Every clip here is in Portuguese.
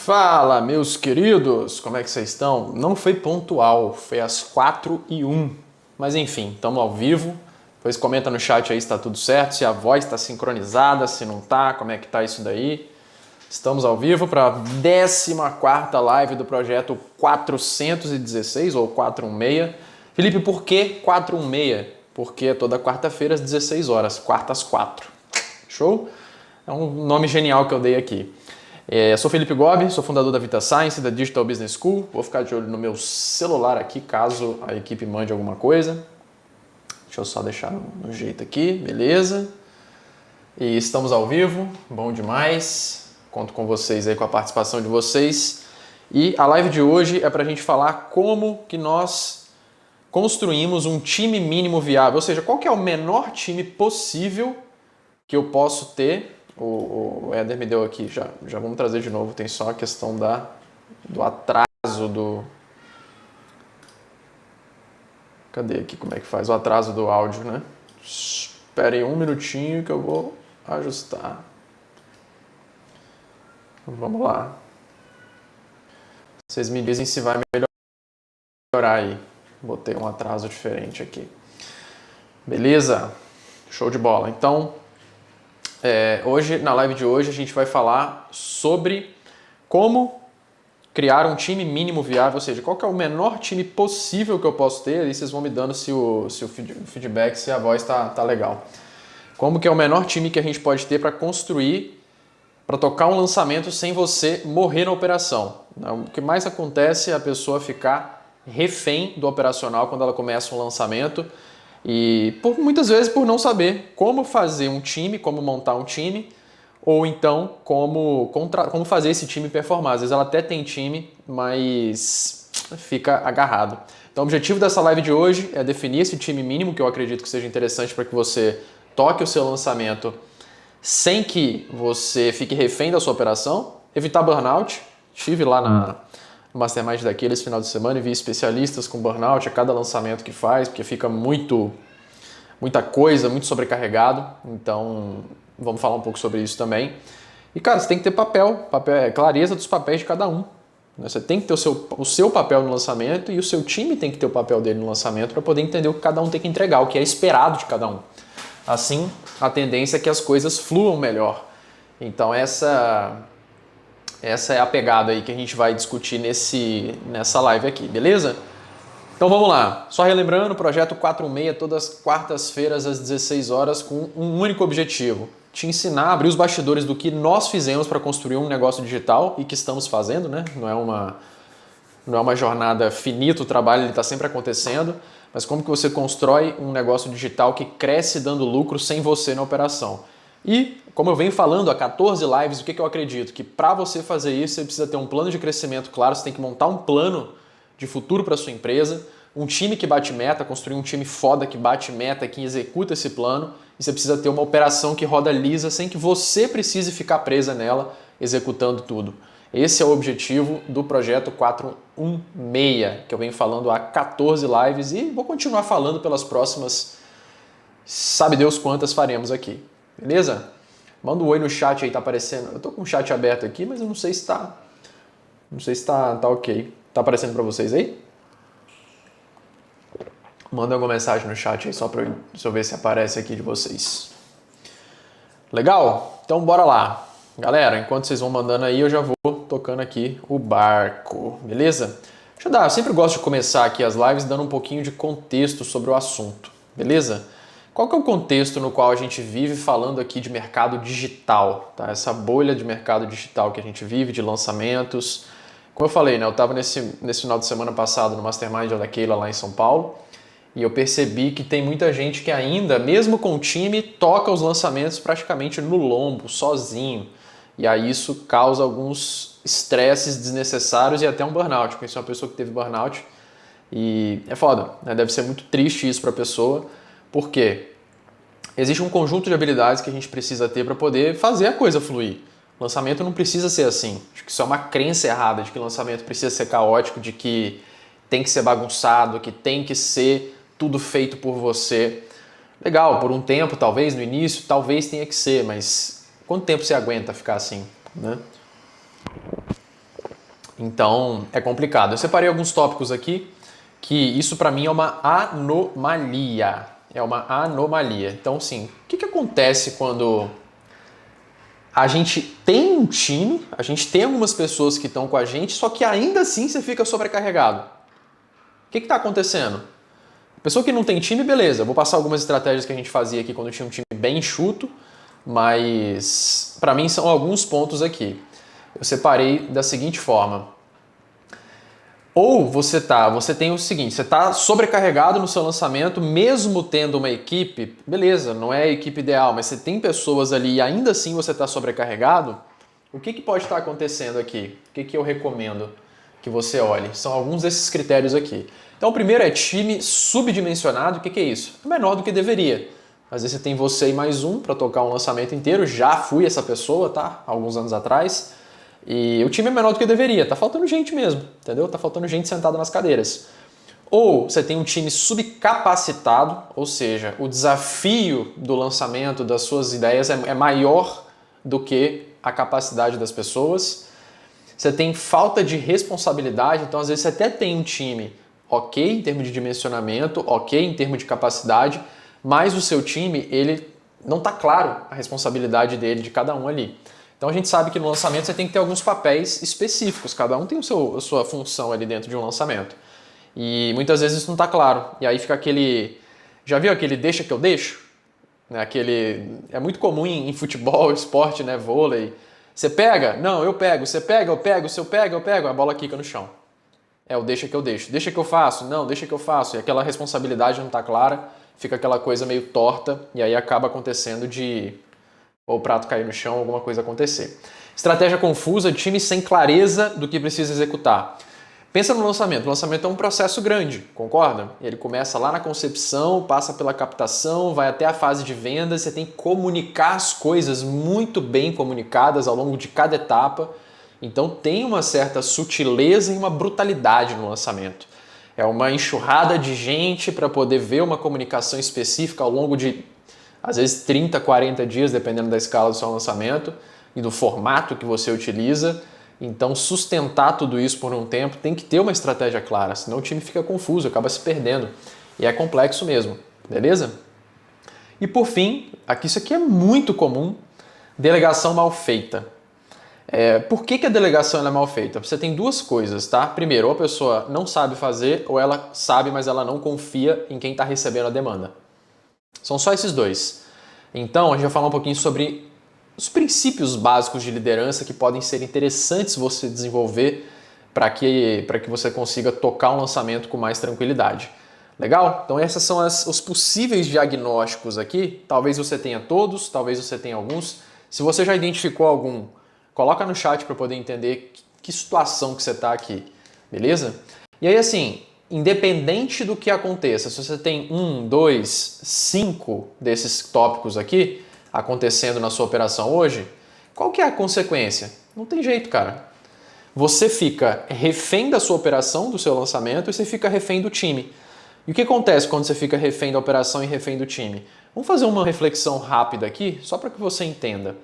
Fala, meus queridos! Como é que vocês estão? Não foi pontual, foi às 4h01. Mas enfim, estamos ao vivo. Depois comenta no chat aí se está tudo certo, se a voz está sincronizada, se não está, como é que tá isso daí. Estamos ao vivo para a 14ª live do projeto 416 ou 416. Felipe, por que 416? Porque é toda quarta-feira às 16 horas, quarta às 4. Show? É um nome genial que eu dei aqui. Sou Felipe Gobi, sou fundador da Vita Science, da Digital Business School. Vou ficar de olho no meu celular aqui, caso a equipe mande alguma coisa. Deixa eu só deixar no jeito aqui, beleza? E estamos ao vivo, bom demais. Conto com vocês aí, com a participação de vocês. E a live de hoje é para a gente falar como que nós construímos um time mínimo viável. Ou seja, qual que é o menor time possível que eu posso ter. O Éder me deu aqui, já vamos trazer de novo, tem só a questão do atraso do... Cadê aqui, como é que faz o atraso do áudio, né? Esperem um minutinho que eu vou ajustar. Vamos lá. Vocês me dizem se vai melhorar aí. Botei um atraso diferente aqui. Beleza? Show de bola. Então... hoje, na live de hoje, a gente vai falar sobre como criar um time mínimo viável, ou seja, qual que é o menor time possível que eu posso ter, aí vocês vão me dando se o feedback, se a voz tá legal. Como que é o menor time que a gente pode ter para construir, para tocar um lançamento sem você morrer na operação. O que mais acontece é a pessoa ficar refém do operacional quando ela começa um lançamento, e muitas vezes por não saber como fazer um time, como montar um time, ou então como fazer esse time performar. Às vezes ela até tem time, mas fica agarrado. Então o objetivo dessa live de hoje é definir esse time mínimo, que eu acredito que seja interessante para que você toque o seu lançamento sem que você fique refém da sua operação, evitar burnout. Estive lá no Mastermind daqueles final de semana e vi especialistas com burnout a cada lançamento que faz, porque fica muita coisa, muito sobrecarregado. Então, vamos falar um pouco sobre isso também. E, cara, você tem que ter clareza dos papéis de cada um. Você tem que ter o seu papel no lançamento e o seu time tem que ter o papel dele no lançamento para poder entender o que cada um tem que entregar, o que é esperado de cada um. Assim, a tendência é que as coisas fluam melhor. Então, essa é a pegada aí que a gente vai discutir nessa live aqui, beleza? Então vamos lá. Só relembrando, projeto 416, todas as quartas-feiras às 16 horas, com um único objetivo: te ensinar a abrir os bastidores do que nós fizemos para construir um negócio digital e que estamos fazendo, né? Não é uma jornada finita, o trabalho está sempre acontecendo, mas como que você constrói um negócio digital que cresce dando lucro sem você na operação. E, como eu venho falando há 14 lives, o que eu acredito? Que para você fazer isso, você precisa ter um plano de crescimento claro, você tem que montar um plano de futuro para sua empresa, um time que bate meta, construir um time foda que bate meta, que executa esse plano, e você precisa ter uma operação que roda lisa sem que você precise ficar presa nela, executando tudo. Esse é o objetivo do projeto 416, que eu venho falando há 14 lives e vou continuar falando pelas próximas, sabe Deus quantas faremos aqui. Beleza? Manda um oi no chat aí, tá aparecendo. Eu tô com o chat aberto aqui, mas eu não sei se tá ok. Tá aparecendo para vocês aí? Manda alguma mensagem no chat aí só para eu ver se aparece aqui de vocês. Legal? Então bora lá. Galera, enquanto vocês vão mandando aí, eu já vou tocando aqui o barco, beleza? Eu sempre gosto de começar aqui as lives dando um pouquinho de contexto sobre o assunto, beleza? Qual que é o contexto no qual a gente vive falando aqui de mercado digital, tá? Essa bolha de mercado digital que a gente vive, de lançamentos. Como eu falei, né? Eu estava nesse final de semana passado no Mastermind da Keila lá em São Paulo e eu percebi que tem muita gente que ainda, mesmo com o time, toca os lançamentos praticamente no lombo, sozinho. E aí isso causa alguns estresses desnecessários e até um burnout. Eu conheci uma pessoa que teve burnout e é foda, né? Deve ser muito triste isso para a pessoa. Por quê? Existe um conjunto de habilidades que a gente precisa ter para poder fazer a coisa fluir. Lançamento não precisa ser assim. Acho que isso é uma crença errada de que lançamento precisa ser caótico, de que tem que ser bagunçado, que tem que ser tudo feito por você. Legal, por um tempo, talvez, no início, talvez tenha que ser, mas quanto tempo você aguenta ficar assim, né? Então é complicado. Eu separei alguns tópicos aqui que isso para mim é uma anomalia. É uma anomalia. Então, sim, o que acontece quando a gente tem um time, a gente tem algumas pessoas que estão com a gente, só que ainda assim você fica sobrecarregado? O que está acontecendo? Pessoa que não tem time, beleza. Vou passar algumas estratégias que a gente fazia aqui quando tinha um time bem enxuto, mas para mim são alguns pontos aqui. Eu separei da seguinte forma. Ou você tem o seguinte, você está sobrecarregado no seu lançamento, mesmo tendo uma equipe, beleza, não é a equipe ideal, mas você tem pessoas ali e ainda assim você está sobrecarregado, o que pode estar acontecendo aqui? O que eu recomendo que você olhe? São alguns desses critérios aqui. Então o primeiro é time subdimensionado, o que é isso? É menor do que deveria. Às vezes você tem você e mais um para tocar um lançamento inteiro, já fui essa pessoa, tá? Alguns anos atrás. E o time é menor do que deveria, tá faltando gente mesmo, entendeu? Tá faltando gente sentada nas cadeiras. Ou você tem um time subcapacitado, ou seja, o desafio do lançamento das suas ideias é maior do que a capacidade das pessoas. Você tem falta de responsabilidade, então às vezes você até tem um time ok em termos de dimensionamento, ok em termos de capacidade, mas o seu time, ele não tá claro a responsabilidade dele, de cada um ali. Então a gente sabe que no lançamento você tem que ter alguns papéis específicos, cada um tem a sua função ali dentro de um lançamento. E muitas vezes isso não está claro. E aí fica aquele... Já viu aquele deixa que eu deixo? Né? É muito comum em futebol, esporte, né? Vôlei. Você pega? Não, eu pego. Você pega, eu pego. Se eu pego, eu pego. A bola quica no chão. É o deixa que eu deixo. Deixa que eu faço? Não, deixa que eu faço. E aquela responsabilidade não está clara, fica aquela coisa meio torta e aí acaba acontecendo de... ou o prato cair no chão, alguma coisa acontecer. Estratégia confusa, time sem clareza do que precisa executar. Pensa no lançamento. O lançamento é um processo grande, concorda? Ele começa lá na concepção, passa pela captação, vai até a fase de venda, você tem que comunicar as coisas muito bem comunicadas ao longo de cada etapa. Então tem uma certa sutileza e uma brutalidade no lançamento. É uma enxurrada de gente para poder ver uma comunicação específica ao longo de às vezes 30, 40 dias, dependendo da escala do seu lançamento e do formato que você utiliza. Então, sustentar tudo isso por um tempo tem que ter uma estratégia clara, senão o time fica confuso, acaba se perdendo. E é complexo mesmo, beleza? E por fim, isso aqui é muito comum, delegação mal feita. Por que a delegação é mal feita? Você tem duas coisas, tá? Primeiro, ou a pessoa não sabe fazer, ou ela sabe, mas ela não confia em quem está recebendo a demanda. São só esses dois. Então, a gente vai falar um pouquinho sobre os princípios básicos de liderança que podem ser interessantes você desenvolver para que você consiga tocar um lançamento com mais tranquilidade. Legal? Então, esses são os possíveis diagnósticos aqui. Talvez você tenha todos, talvez você tenha alguns. Se você já identificou algum, coloca no chat para poder entender que situação que você está aqui. Beleza? E aí, assim... independente do que aconteça, se você tem 1, 2, 5 desses tópicos aqui acontecendo na sua operação hoje, qual que é a consequência? Não tem jeito, cara. Você fica refém da sua operação, do seu lançamento, e você fica refém do time. E o que acontece quando você fica refém da operação e refém do time? Vamos fazer uma reflexão rápida aqui, só para que você entenda.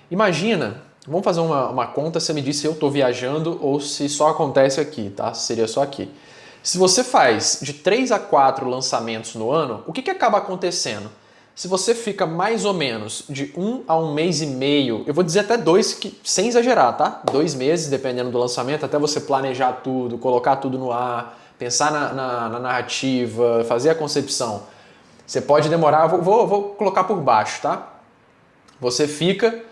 Imagina, vamos fazer uma conta, você me diz se eu estou viajando ou se só acontece aqui, tá? Seria só aqui. Se você faz de 3 a 4 lançamentos no ano, o que acaba acontecendo? Se você fica mais ou menos de 1 a 1 mês e meio, eu vou dizer até 2, sem exagerar, tá? 2 meses, dependendo do lançamento, até você planejar tudo, colocar tudo no ar, pensar na narrativa, fazer a concepção. Você pode demorar, vou colocar por baixo, tá? Você fica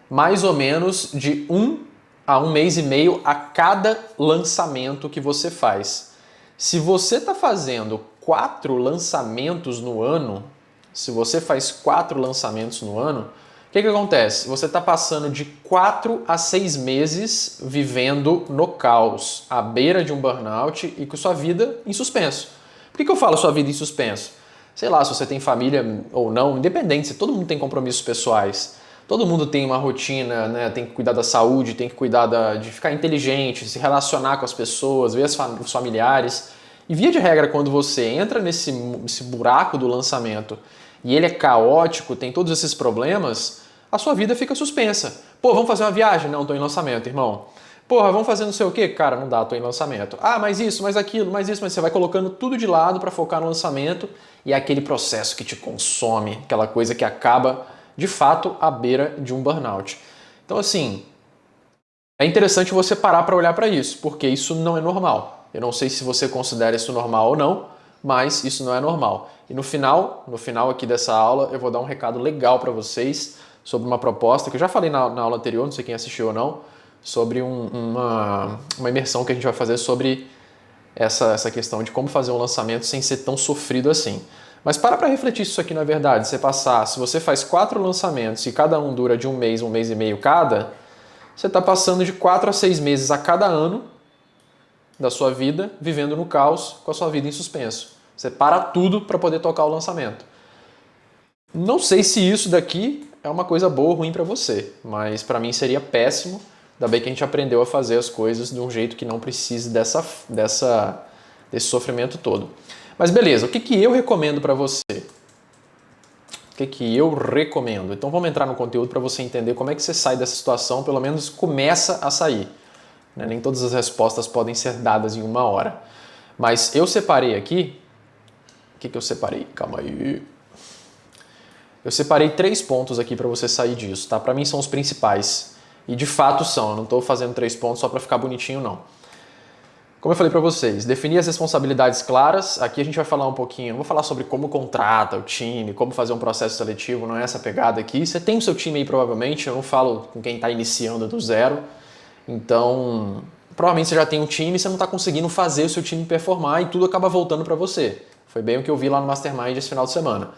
mais ou menos de 1 a 1 mês e meio a cada lançamento que você faz. Se você está fazendo 4 lançamentos no ano, se você faz 4 lançamentos no ano, o que acontece? Você está passando de 4 a 6 meses vivendo no caos, à beira de um burnout e com sua vida em suspenso. Por que eu falo sua vida em suspenso? Sei lá, se você tem família ou não, independente, se todo mundo tem compromissos pessoais, todo mundo tem uma rotina, né? Tem que cuidar da saúde, tem que cuidar de ficar inteligente, se relacionar com as pessoas, ver os familiares. E via de regra, quando você entra nesse buraco do lançamento e ele é caótico, tem todos esses problemas, a sua vida fica suspensa. Pô, vamos fazer uma viagem? Não, estou em lançamento, irmão. Porra, vamos fazer não sei o quê? Cara, não dá, tô em lançamento. Ah, mas isso, mas aquilo, mais isso, mas você vai colocando tudo de lado para focar no lançamento e é aquele processo que te consome, aquela coisa que acaba, de fato, à beira de um burnout. Então, assim, é interessante você parar para olhar para isso, porque isso não é normal. Eu não sei se você considera isso normal ou não, mas isso não é normal. E no final aqui dessa aula, eu vou dar um recado legal para vocês sobre uma proposta que eu já falei na aula anterior, não sei quem assistiu ou não, sobre uma imersão que a gente vai fazer sobre essa questão de como fazer um lançamento sem ser tão sofrido assim. Mas para refletir se isso aqui não é verdade. Se você faz 4 lançamentos e cada um dura de um mês e meio cada, você está passando de 4 a 6 meses a cada ano da sua vida vivendo no caos com a sua vida em suspenso. Você para tudo para poder tocar o lançamento. Não sei se isso daqui é uma coisa boa ou ruim para você, mas para mim seria péssimo. Ainda bem que a gente aprendeu a fazer as coisas de um jeito que não precise desse sofrimento todo. Mas beleza, o que eu recomendo para você? O que eu recomendo? Então vamos entrar no conteúdo para você entender como é que você sai dessa situação, pelo menos começa a sair. Nem todas as respostas podem ser dadas em uma hora. Mas eu separei aqui... O que eu separei? Calma aí. Eu separei 3 pontos aqui para você sair disso, tá? Para mim são os principais. E de fato são, eu não estou fazendo 3 pontos só para ficar bonitinho, não. Como eu falei para vocês, definir as responsabilidades claras. Aqui a gente vai falar um pouquinho, não vou falar sobre como contrata o time, como fazer um processo seletivo, não é essa pegada aqui. Você tem o seu time aí provavelmente, eu não falo com quem está iniciando do zero. Então, provavelmente você já tem um time e você não está conseguindo fazer o seu time performar e tudo acaba voltando para você. Foi bem o que eu vi lá no Mastermind esse final de semana.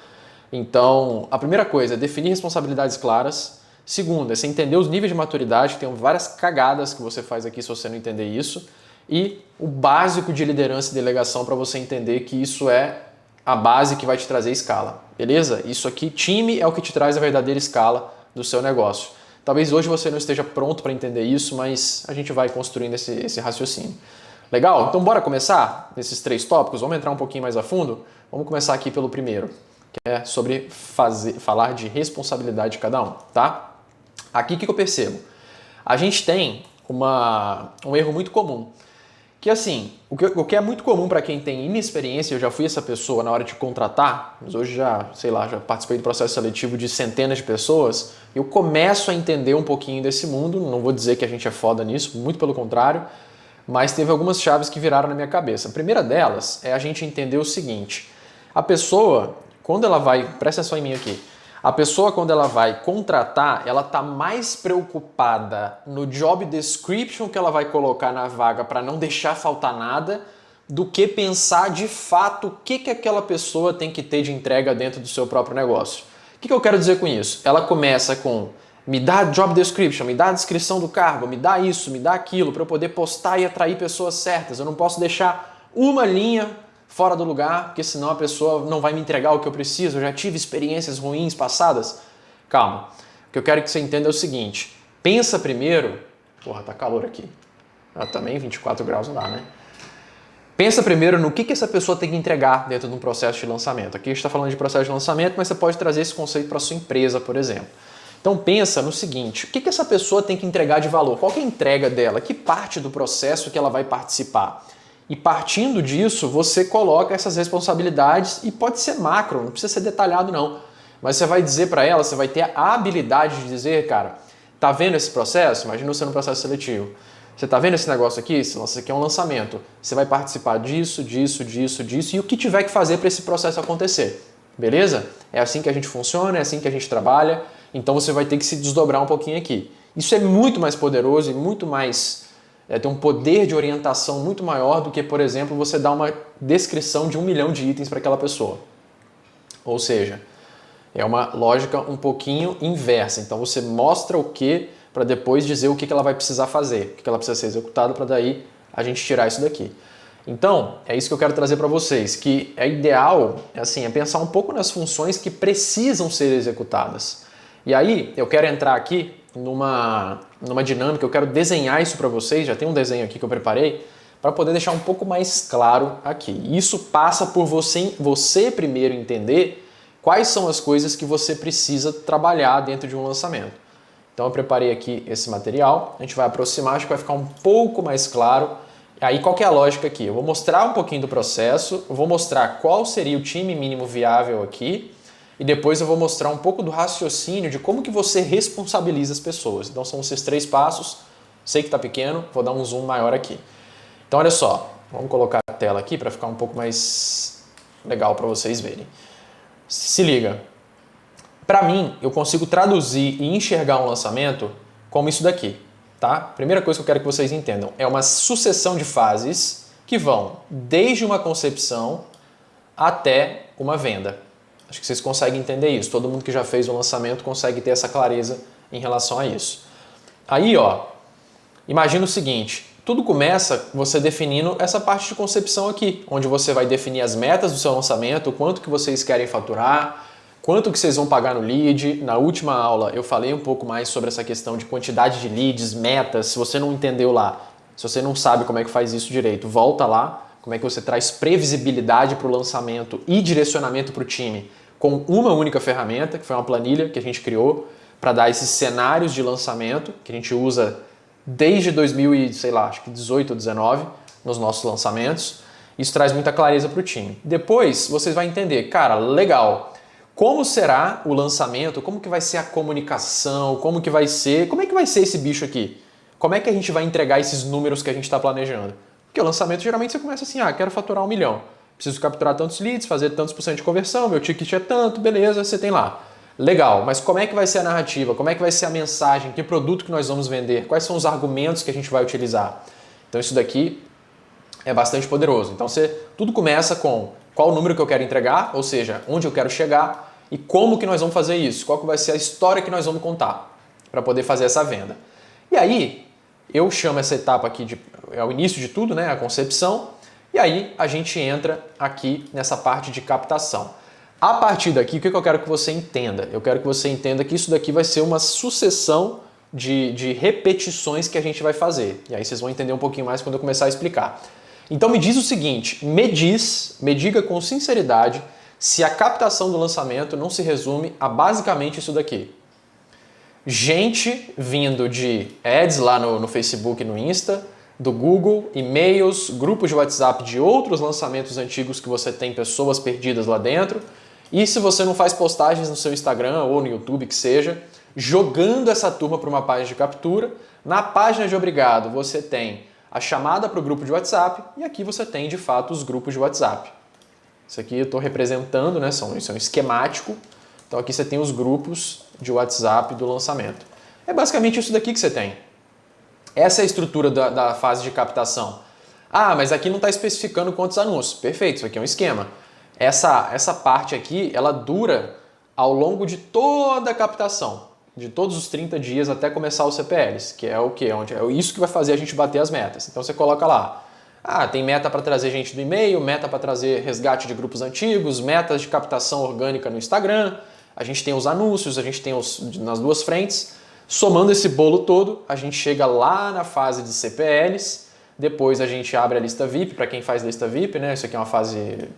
Então, a primeira coisa é definir responsabilidades claras. Segunda, é você entender os níveis de maturidade, tem várias cagadas que você faz aqui se você não entender isso. E o básico de liderança e delegação para você entender que isso é a base que vai te trazer escala, beleza? Isso aqui, time é o que te traz a verdadeira escala do seu negócio. Talvez hoje você não esteja pronto para entender isso, mas a gente vai construindo esse raciocínio. Legal? Então bora começar nesses 3 tópicos? Vamos entrar um pouquinho mais a fundo? Vamos começar aqui pelo primeiro, que é sobre falar de responsabilidade de cada um, tá? Aqui o que eu percebo? A gente tem um erro muito comum, que assim, o que é muito comum para quem tem inexperiência, eu já fui essa pessoa na hora de contratar, mas hoje já participei do processo seletivo de centenas de pessoas, eu começo a entender um pouquinho desse mundo, não vou dizer que a gente é foda nisso, muito pelo contrário, mas teve algumas chaves que viraram na minha cabeça. A primeira delas é a gente entender o seguinte, a pessoa, quando ela vai, presta atenção em mim aqui, a pessoa quando ela vai contratar, ela está mais preocupada no job description que ela vai colocar na vaga para não deixar faltar nada, do que pensar de fato o que aquela pessoa tem que ter de entrega dentro do seu próprio negócio. O que eu quero dizer com isso? Ela começa com me dá job description, me dá a descrição do cargo, me dá isso, me dá aquilo, para eu poder postar e atrair pessoas certas. Eu não posso deixar uma linha fora do lugar, porque senão a pessoa não vai me entregar o que eu preciso, eu já tive experiências ruins passadas. Calma, o que eu quero que você entenda é o seguinte, pensa primeiro, porra, tá calor aqui, também 24 graus não dá, né? Pensa primeiro no que essa pessoa tem que entregar dentro de um processo de lançamento. Aqui a gente está falando de processo de lançamento, mas você pode trazer esse conceito para a sua empresa, por exemplo. Então pensa no seguinte, o que essa pessoa tem que entregar de valor? Qual que é a entrega dela? Que parte do processo que ela vai participar? E partindo disso, você coloca essas responsabilidades e pode ser macro, não precisa ser detalhado não. Mas você vai dizer para ela, você vai ter a habilidade de dizer, cara, tá vendo esse processo? Imagina você no processo seletivo. Você tá vendo esse negócio aqui? Isso aqui é um lançamento. Você vai participar disso, disso, disso, disso e o que tiver que fazer para esse processo acontecer. Beleza? É assim que a gente funciona, é assim que a gente trabalha. Então você vai ter que se desdobrar um pouquinho aqui. Isso é muito mais poderoso e muito mais... tem um poder de orientação muito maior do que, por exemplo, você dar uma descrição de 1 milhão de itens para aquela pessoa. Ou seja, é uma lógica um pouquinho inversa. Então você mostra o que para depois dizer o que ela vai precisar fazer, o que ela precisa ser executado para daí a gente tirar isso daqui. Então, é isso que eu quero trazer para vocês, que é ideal é pensar um pouco nas funções que precisam ser executadas. E aí, eu quero entrar aqui numa dinâmica, eu quero desenhar isso para vocês, já tem um desenho aqui que eu preparei, para poder deixar um pouco mais claro aqui. Isso passa por você primeiro entender quais são as coisas que você precisa trabalhar dentro de um lançamento. Então eu preparei aqui esse material, a gente vai aproximar, acho que vai ficar um pouco mais claro. Aí qual que é a lógica aqui? Eu vou mostrar um pouquinho do processo, eu vou mostrar qual seria o time mínimo viável aqui, e depois eu vou mostrar um pouco do raciocínio de como que você responsabiliza as pessoas. Então são esses 3 passos, sei que está pequeno, vou dar um zoom maior aqui. Então olha só, vamos colocar a tela aqui para ficar um pouco mais legal para vocês verem. Se liga, para mim eu consigo traduzir e enxergar um lançamento como isso daqui. Tá? Primeira coisa que eu quero que vocês entendam, é uma sucessão de fases que vão desde uma concepção até uma venda. Acho que vocês conseguem entender isso. Todo mundo que já fez um lançamento consegue ter essa clareza em relação a isso. Aí, ó, imagina o seguinte, tudo começa você definindo essa parte de concepção aqui, onde você vai definir as metas do seu lançamento, quanto que vocês querem faturar, quanto que vocês vão pagar no lead. Na última aula eu falei um pouco mais sobre essa questão de quantidade de leads, metas. Se você não entendeu lá, se você não sabe como é que faz isso direito, volta lá. Como é que você traz previsibilidade para o lançamento e direcionamento para o time com uma única ferramenta, que foi uma planilha que a gente criou para dar esses cenários de lançamento, que a gente usa desde 2018 ou 2019 nos nossos lançamentos. Isso traz muita clareza para o time. Depois vocês vão entender, cara, legal. Como será o lançamento? Como que vai ser a comunicação? Como é que vai ser esse bicho aqui? Como é que a gente vai entregar esses números que a gente está planejando? Porque o lançamento geralmente você começa assim, quero faturar 1 milhão. Preciso capturar tantos leads, fazer tantos % de conversão, meu ticket é tanto, beleza, você tem lá. Legal, mas como é que vai ser a narrativa? Como é que vai ser a mensagem? Que produto que nós vamos vender? Quais são os argumentos que a gente vai utilizar? Então isso daqui é bastante poderoso. Então tudo começa com qual o número que eu quero entregar, ou seja, onde eu quero chegar e como que nós vamos fazer isso, qual que vai ser a história que nós vamos contar para poder fazer essa venda. E aí, eu chamo essa etapa aqui é o início de tudo, né, a concepção, e aí a gente entra aqui nessa parte de captação. A partir daqui, o que eu quero que você entenda? Eu quero que você entenda que isso daqui vai ser uma sucessão de repetições que a gente vai fazer. E aí vocês vão entender um pouquinho mais quando eu começar a explicar. Então me diz o seguinte, me diga com sinceridade se a captação do lançamento não se resume a basicamente isso daqui. Gente vindo de ads lá no Facebook e no Insta, do Google, e-mails, grupos de WhatsApp de outros lançamentos antigos que você tem pessoas perdidas lá dentro. E se você não faz postagens no seu Instagram ou no YouTube, que seja, jogando essa turma para uma página de captura. Na página de obrigado você tem a chamada para o grupo de WhatsApp e aqui você tem de fato os grupos de WhatsApp. Isso aqui eu estou representando, né? Isso é um esquemático. Então aqui você tem os grupos de WhatsApp do lançamento. É basicamente isso daqui que você tem. Essa é a estrutura da fase de captação. Mas aqui não está especificando quantos anúncios. Perfeito, isso aqui é um esquema. Essa parte aqui, ela dura ao longo de toda a captação, de todos os 30 dias até começar os CPLs, que é o quê? É isso que vai fazer a gente bater as metas. Então você coloca lá, tem meta para trazer gente do e-mail, meta para trazer resgate de grupos antigos, metas de captação orgânica no Instagram, a gente tem os anúncios, a gente tem nas duas frentes. Somando esse bolo todo, a gente chega lá na fase de CPLs, depois a gente abre a lista VIP, para quem faz lista VIP, né? Isso aqui é uma fase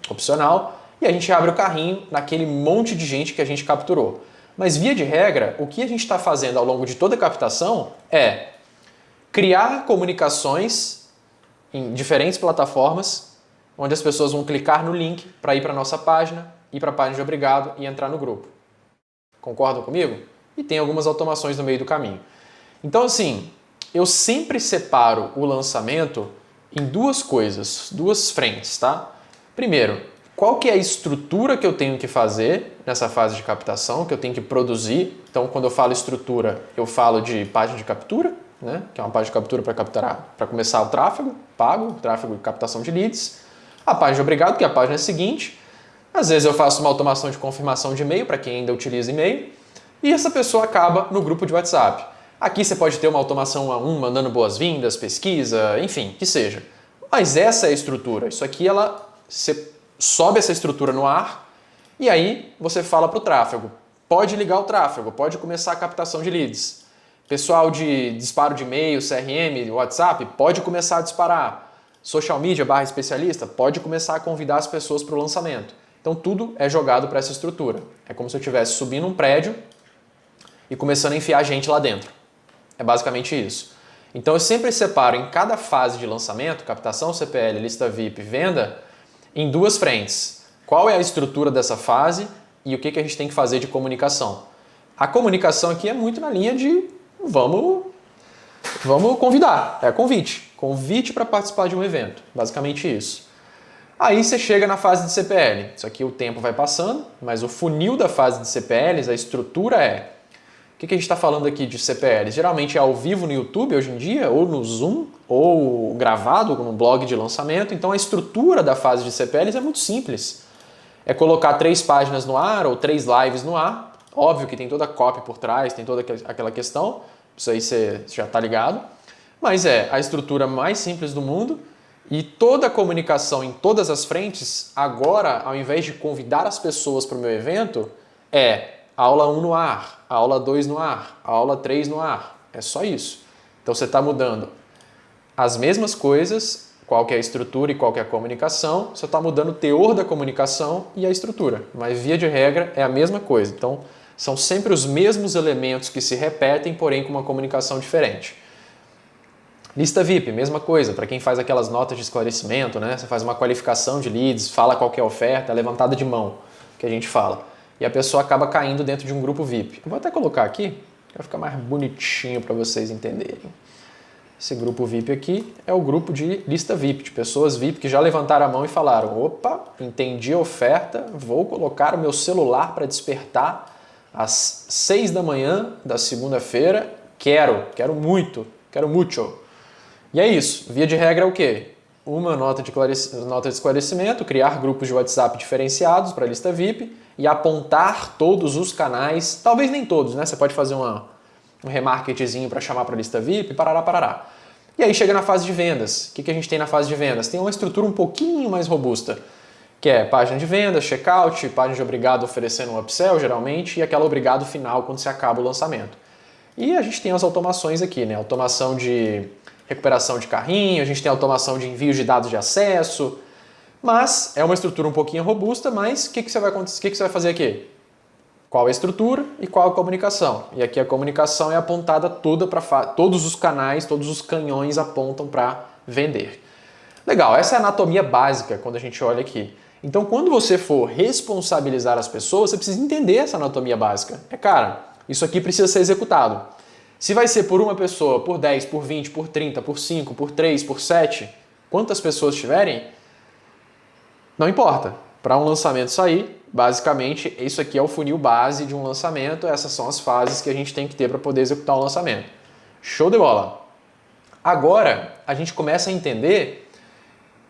opcional, e a gente abre o carrinho naquele monte de gente que a gente capturou. Mas via de regra, o que a gente está fazendo ao longo de toda a captação é criar comunicações em diferentes plataformas, onde as pessoas vão clicar no link para ir para a nossa página, ir para a página de obrigado e entrar no grupo. Concordam comigo? E tem algumas automações no meio do caminho. Então assim, eu sempre separo o lançamento em duas coisas, duas frentes, tá? Primeiro, qual que é a estrutura que eu tenho que fazer nessa fase de captação, que eu tenho que produzir. Então, quando eu falo estrutura, eu falo de página de captura, né? Que é uma página de captura para capturar, para começar o tráfego pago, tráfego de captação de leads. A página de obrigado, que é a página seguinte. Às vezes eu faço uma automação de confirmação de e-mail para quem ainda utiliza e-mail. E essa pessoa acaba no grupo de WhatsApp. Aqui você pode ter uma automação a um, mandando boas-vindas, pesquisa, enfim, que seja. Mas essa é a estrutura. Isso aqui, você sobe essa estrutura no ar e aí você fala para o tráfego. Pode ligar o tráfego, pode começar a captação de leads. Pessoal de disparo de e-mail, CRM, WhatsApp, pode começar a disparar. Social media / especialista, pode começar a convidar as pessoas para o lançamento. Então tudo é jogado para essa estrutura. É como se eu estivesse subindo um prédio e começando a enfiar gente lá dentro. É basicamente isso. Então eu sempre separo em cada fase de lançamento, captação, CPL, lista VIP, venda, em duas frentes. Qual é a estrutura dessa fase e o que a gente tem que fazer de comunicação. A comunicação aqui é muito na linha de vamos convidar, é convite. Convite para participar de um evento, basicamente isso. Aí você chega na fase de CPL. Isso aqui o tempo vai passando, mas o funil da fase de CPLs, a estrutura é... O que a gente está falando aqui de CPLs? Geralmente é ao vivo no YouTube hoje em dia, ou no Zoom, ou gravado no blog de lançamento. Então a estrutura da fase de CPLs é muito simples. É colocar 3 páginas no ar ou 3 lives no ar. Óbvio que tem toda a copy por trás, tem toda aquela questão. Isso aí você já está ligado. Mas é a estrutura mais simples do mundo. E toda a comunicação em todas as frentes, agora, ao invés de convidar as pessoas para o meu evento, é aula 1 no ar, aula 2 no ar, aula 3 no ar. É só isso. Então você está mudando as mesmas coisas, qual que é a estrutura e qual que é a comunicação, você está mudando o teor da comunicação e a estrutura. Mas via de regra é a mesma coisa. Então são sempre os mesmos elementos que se repetem, porém com uma comunicação diferente. Lista VIP, mesma coisa, para quem faz aquelas notas de esclarecimento, né? Você faz uma qualificação de leads, fala qual que é a oferta, é levantada de mão, que a gente fala. E a pessoa acaba caindo dentro de um grupo VIP. Eu vou até colocar aqui, vai ficar mais bonitinho para vocês entenderem. Esse grupo VIP aqui é o grupo de lista VIP, de pessoas VIP que já levantaram a mão e falaram: opa, entendi a oferta, vou colocar o meu celular para despertar às 6 da manhã da segunda-feira, quero muito. E é isso. Via de regra é o quê? Uma nota de esclarecimento, criar grupos de WhatsApp diferenciados para a lista VIP e apontar todos os canais, talvez nem todos, né? Você pode fazer um remarketzinho para chamar para a lista VIP, parará. E aí chega na fase de vendas. O que a gente tem na fase de vendas? Tem uma estrutura um pouquinho mais robusta, que é página de vendas, checkout, página de obrigado oferecendo um upsell, geralmente, e aquela obrigado final quando se acaba o lançamento. E a gente tem as automações aqui, né? Automação de recuperação de carrinho, a gente tem automação de envio de dados de acesso, mas é uma estrutura um pouquinho robusta, mas o que você vai fazer aqui? Qual a estrutura e qual a comunicação? E aqui a comunicação é apontada toda para todos os canais, todos os canhões apontam para vender. Legal, essa é a anatomia básica quando a gente olha aqui. Então, quando você for responsabilizar as pessoas, você precisa entender essa anatomia básica. Cara, isso aqui precisa ser executado. Se vai ser por uma pessoa, por 10, por 20, por 30, por 5, por 3, por 7, quantas pessoas tiverem, não importa. Para um lançamento sair, basicamente, isso aqui é o funil base de um lançamento, essas são as fases que a gente tem que ter para poder executar um lançamento. Show de bola! Agora, a gente começa a entender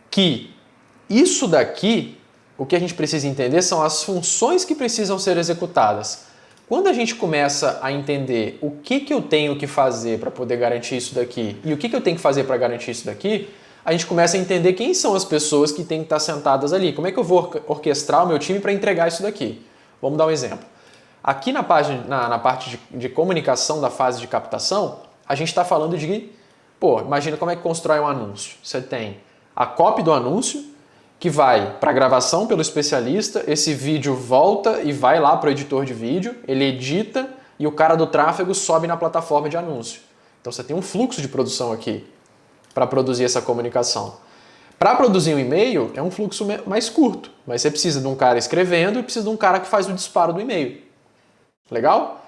que isso daqui, o que a gente precisa entender são as funções que precisam ser executadas. Quando a gente começa a entender o que eu tenho que fazer para poder garantir isso daqui e o que eu tenho que fazer para garantir isso daqui, a gente começa a entender quem são as pessoas que têm que estar sentadas ali. Como é que eu vou orquestrar o meu time para entregar isso daqui? Vamos dar um exemplo. Aqui na parte de comunicação da fase de captação, a gente está falando de... imagina como é que constrói um anúncio. Você tem a copy do anúncio, que vai para a gravação pelo especialista, esse vídeo volta e vai lá para o editor de vídeo, ele edita e o cara do tráfego sobe na plataforma de anúncio. Então você tem um fluxo de produção aqui para produzir essa comunicação. Para produzir um e-mail é um fluxo mais curto, mas você precisa de um cara escrevendo e precisa de um cara que faz o disparo do e-mail. Legal?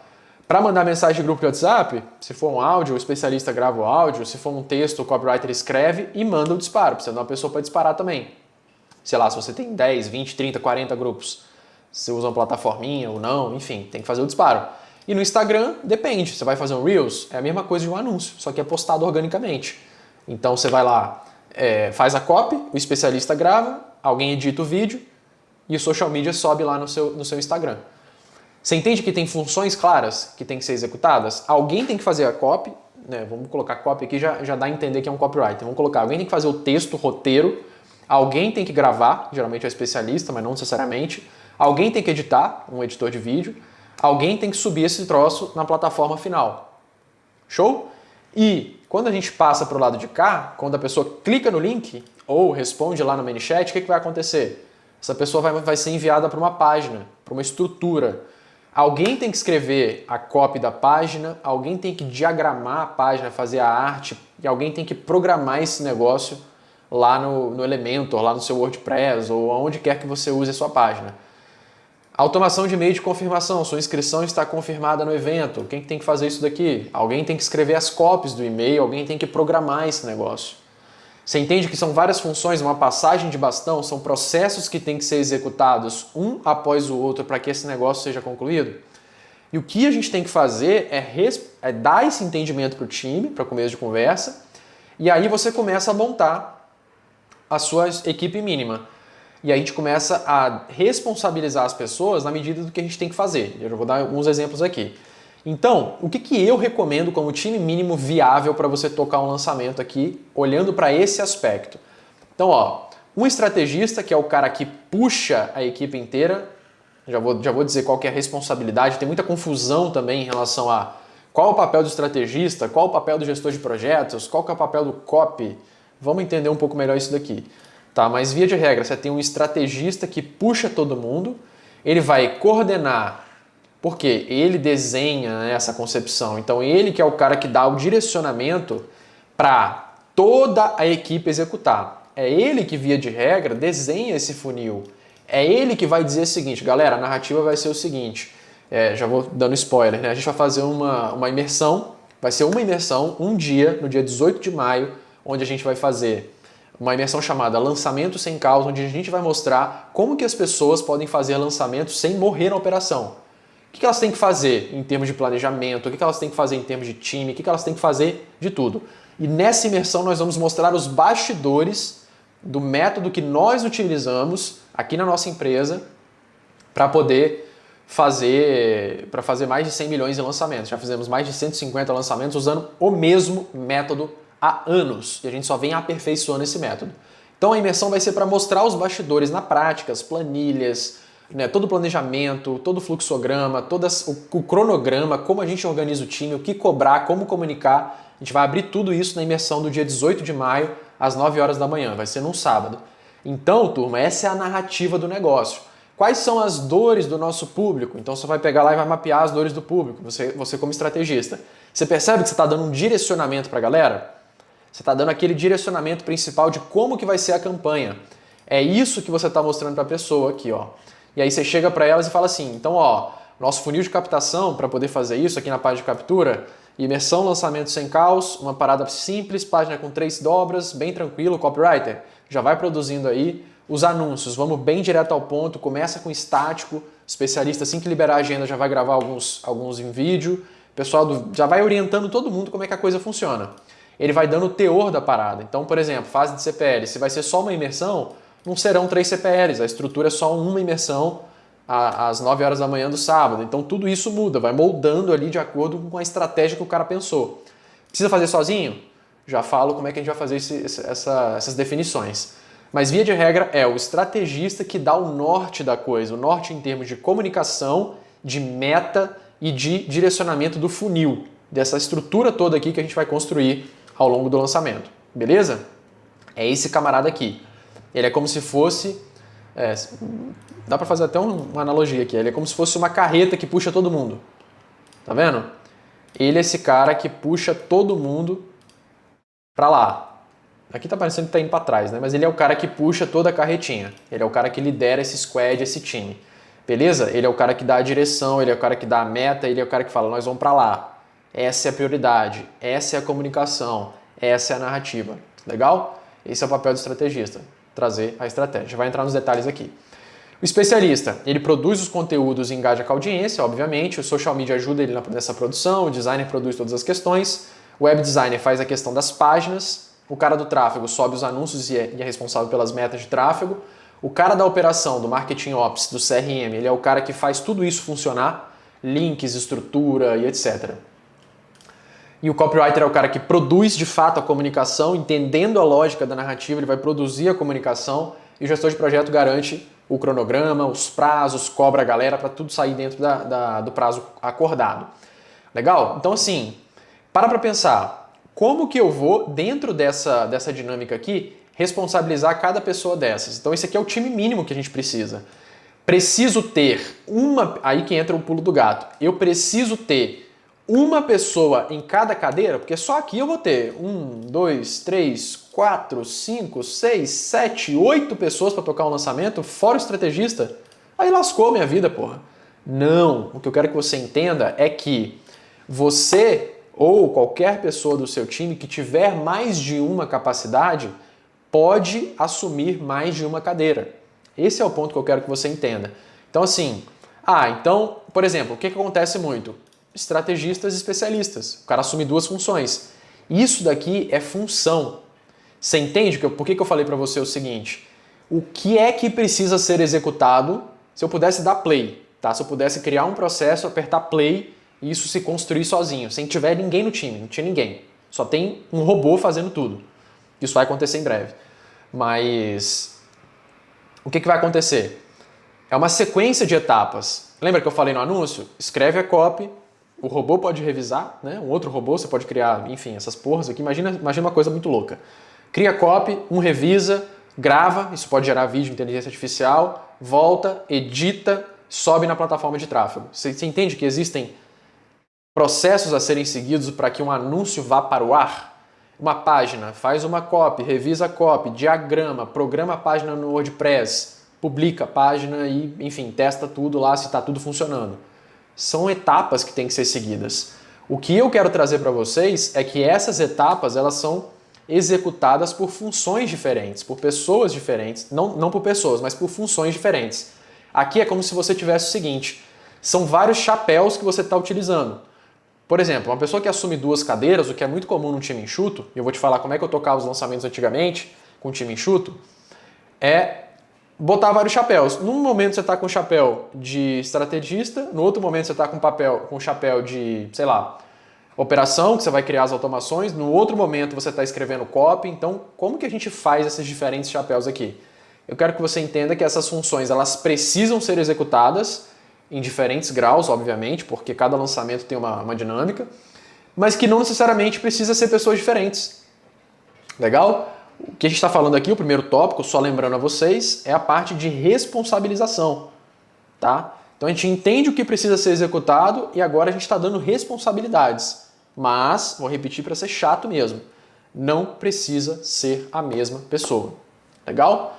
Para mandar mensagem de grupo de WhatsApp, se for um áudio, o especialista grava o áudio, se for um texto, o copywriter escreve e manda o disparo. Precisa de uma pessoa para disparar também. Sei lá, se você tem 10, 20, 30, 40 grupos, se você usa uma plataforminha ou não, enfim, tem que fazer o disparo. E no Instagram, depende. Você vai fazer um Reels, é a mesma coisa de um anúncio, só que é postado organicamente. Então você vai lá, faz a copy, o especialista grava, alguém edita o vídeo e o social media sobe lá no seu Instagram. Você entende que tem funções claras que tem que ser executadas? Alguém tem que fazer a copy, né? Vamos colocar copy aqui, já dá a entender que é um copywriter. Vamos colocar, alguém tem que fazer o texto, o roteiro, alguém tem que gravar, geralmente é o especialista, mas não necessariamente. Alguém tem que editar, um editor de vídeo. Alguém tem que subir esse troço na plataforma final. Show? E quando a gente passa para o lado de cá, quando a pessoa clica no link ou responde lá no ManyChat, o que vai acontecer? Essa pessoa vai ser enviada para uma página, para uma estrutura. Alguém tem que escrever a copy da página, alguém tem que diagramar a página, fazer a arte, e alguém tem que programar esse negócio lá no Elementor, lá no seu WordPress, ou aonde quer que você use a sua página. Automação de e-mail de confirmação, sua inscrição está confirmada no evento. Quem tem que fazer isso daqui? Alguém tem que escrever as copies do e-mail, alguém tem que programar esse negócio. Você entende que são várias funções, uma passagem de bastão, são processos que têm que ser executados um após o outro para que esse negócio seja concluído? E o que a gente tem que fazer é dar esse entendimento para o time, para começo de conversa, e aí você começa a montar a sua equipe mínima. E aí a gente começa a responsabilizar as pessoas na medida do que a gente tem que fazer. Eu já vou dar alguns exemplos aqui. Então, o que eu recomendo como time mínimo viável para você tocar um lançamento aqui, olhando para esse aspecto? Então, ó, um estrategista, que é o cara que puxa a equipe inteira, já vou dizer qual que é a responsabilidade, tem muita confusão também em relação a qual é o papel do estrategista, qual é o papel do gestor de projetos, qual que é o papel do copy. Vamos entender um pouco melhor isso daqui. Tá, mas via de regra, você tem um estrategista que puxa todo mundo, ele vai coordenar, porque ele desenha, né, essa concepção, então ele que é o cara que dá o direcionamento para toda a equipe executar. É ele que, via de regra, desenha esse funil. É ele que vai dizer o seguinte, galera, a narrativa vai ser o seguinte, já vou dando spoiler, né? A gente vai fazer uma imersão, vai ser uma imersão, um dia, no dia 18 de maio, onde a gente vai fazer uma imersão chamada Lançamento Sem Caos, onde a gente vai mostrar como que as pessoas podem fazer lançamentos sem morrer na operação. O que elas têm que fazer em termos de planejamento, o que elas têm que fazer em termos de time, o que elas têm que fazer de tudo. E nessa imersão nós vamos mostrar os bastidores do método que nós utilizamos aqui na nossa empresa para poder fazer mais de 100 milhões de lançamentos. Já fizemos mais de 150 lançamentos usando o mesmo método há anos e a gente só vem aperfeiçoando esse método. Então a imersão vai ser para mostrar os bastidores na prática, as planilhas, né, todo o planejamento, todo o fluxograma, o cronograma, como a gente organiza o time, o que cobrar, como comunicar. A gente vai abrir tudo isso na imersão do dia 18 de maio, às 9 horas da manhã, vai ser num sábado. Então, turma, essa é a narrativa do negócio. Quais são as dores do nosso público? Então você vai pegar lá e vai mapear as dores do público, você como estrategista. Você percebe que você está dando um direcionamento para a galera? Você está dando aquele direcionamento principal de como que vai ser a campanha. É isso que você está mostrando para a pessoa aqui, ó. E aí você chega para elas e fala assim, então, ó, nosso funil de captação, para poder fazer isso aqui na página de captura, imersão, lançamento sem caos, uma parada simples, página com 3 dobras, bem tranquilo, copywriter, já vai produzindo aí os anúncios, vamos bem direto ao ponto, começa com estático, especialista assim que liberar a agenda já vai gravar alguns em vídeo, o pessoal já vai orientando todo mundo como é que a coisa funciona. Ele vai dando o teor da parada. Então, por exemplo, fase de CPL, se vai ser só uma imersão, não serão 3 CPLs, a estrutura é só uma imersão às 9 horas da manhã do sábado. Então tudo isso muda, vai moldando ali de acordo com a estratégia que o cara pensou. Precisa fazer sozinho? Já falo como é que a gente vai fazer essas definições. Mas via de regra é o estrategista que dá o norte da coisa, o norte em termos de comunicação, de meta e de direcionamento do funil, dessa estrutura toda aqui que a gente vai construir ao longo do lançamento. Beleza? É esse camarada aqui. Ele é como se fosse... dá para fazer até uma analogia aqui. Ele é como se fosse uma carreta que puxa todo mundo. Tá vendo? Ele é esse cara que puxa todo mundo para lá. Aqui tá parecendo que tá indo para trás, né? Mas ele é o cara que puxa toda a carretinha. Ele é o cara que lidera esse squad, esse time. Beleza? Ele é o cara que dá a direção, ele é o cara que dá a meta, ele é o cara que fala, nós vamos para lá. Essa é a prioridade, essa é a comunicação, essa é a narrativa. Legal? Esse é o papel do estrategista, trazer a estratégia. Vai entrar nos detalhes aqui. O especialista, ele produz os conteúdos e engaja com a audiência, obviamente. O social media ajuda ele nessa produção, o designer produz todas as questões, o web designer faz a questão das páginas, o cara do tráfego sobe os anúncios e é responsável pelas metas de tráfego, o cara da operação, do marketing ops, do CRM, ele é o cara que faz tudo isso funcionar, links, estrutura e etc. E o copywriter é o cara que produz de fato a comunicação, entendendo a lógica da narrativa, ele vai produzir a comunicação e o gestor de projeto garante o cronograma, os prazos, cobra a galera para tudo sair dentro do prazo acordado. Legal? Então assim, para pensar, como que eu vou, dentro dessa dinâmica aqui, responsabilizar cada pessoa dessas? Então esse aqui é o time mínimo que a gente precisa. preciso ter uma... Aí que entra o pulo do gato. Eu preciso ter uma pessoa em cada cadeira, porque só aqui eu vou ter 1, 2, 3, 4, 5, 6, 7, 8 pessoas para tocar um lançamento, fora o estrategista. Aí lascou a minha vida, porra. Não, o que eu quero que você entenda é que você ou qualquer pessoa do seu time que tiver mais de uma capacidade pode assumir mais de uma cadeira. Esse é o ponto que eu quero que você entenda. Então assim, então, por exemplo, o que acontece muito? Estrategistas e especialistas. O cara assume duas funções. Isso daqui é função. Você entende por que eu falei para você o seguinte? O que é que precisa ser executado se eu pudesse dar play, tá? Se eu pudesse criar um processo, apertar play e isso se construir sozinho, sem tiver ninguém no time, não tinha ninguém. Só tem um robô fazendo tudo. Isso vai acontecer em breve. Mas o que vai acontecer? É uma sequência de etapas. Lembra que eu falei no anúncio? Escreve a copy, o robô pode revisar, né? Um outro robô, você pode criar, enfim, essas porras aqui. Imagina uma coisa muito louca. Cria a copy, revisa, grava, isso pode gerar vídeo, inteligência artificial, volta, edita, sobe na plataforma de tráfego. Você entende que existem processos a serem seguidos para que um anúncio vá para o ar? Uma página, faz uma copy, revisa a copy, diagrama, programa a página no WordPress, publica a página e, enfim, testa tudo lá se está tudo funcionando. São etapas que têm que ser seguidas. O que eu quero trazer para vocês é que essas etapas elas são executadas por funções diferentes, por pessoas diferentes, não por pessoas, mas por funções diferentes. Aqui é como se você tivesse o seguinte, são vários chapéus que você está utilizando. Por exemplo, uma pessoa que assume duas cadeiras, o que é muito comum num time enxuto, e eu vou te falar como é que eu tocava os lançamentos antigamente com um time enxuto, é botar vários chapéus. Num momento você está com o chapéu de estrategista, no outro momento você está com o chapéu de, sei lá, operação, que você vai criar as automações, no outro momento você está escrevendo copy. Então, como que a gente faz esses diferentes chapéus aqui? Eu quero que você entenda que essas funções elas precisam ser executadas em diferentes graus, obviamente, porque cada lançamento tem uma dinâmica, mas que não necessariamente precisa ser pessoas diferentes. Legal? O que a gente está falando aqui, o primeiro tópico, só lembrando a vocês, é a parte de responsabilização. Tá? Então a gente entende o que precisa ser executado e agora a gente está dando responsabilidades. Mas, vou repetir para ser chato mesmo, não precisa ser a mesma pessoa. Legal?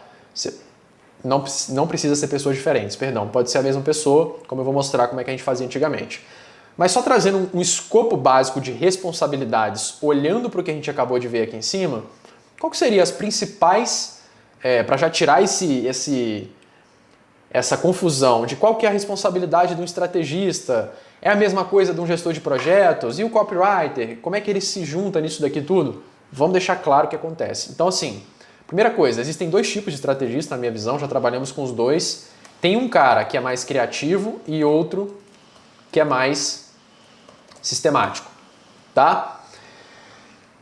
Não precisa ser pessoas diferentes, perdão. Pode ser a mesma pessoa, como eu vou mostrar como é que a gente fazia antigamente. Mas só trazendo um escopo básico de responsabilidades, olhando para o que a gente acabou de ver aqui em cima, qual que seriam as principais, para já tirar essa confusão de qual que é a responsabilidade de um estrategista, é a mesma coisa de um gestor de projetos, e o copywriter, como é que ele se junta nisso daqui tudo? Vamos deixar claro o que acontece. Então assim, primeira coisa, existem dois tipos de estrategista na minha visão, já trabalhamos com os dois. Tem um cara que é mais criativo e outro que é mais sistemático, tá?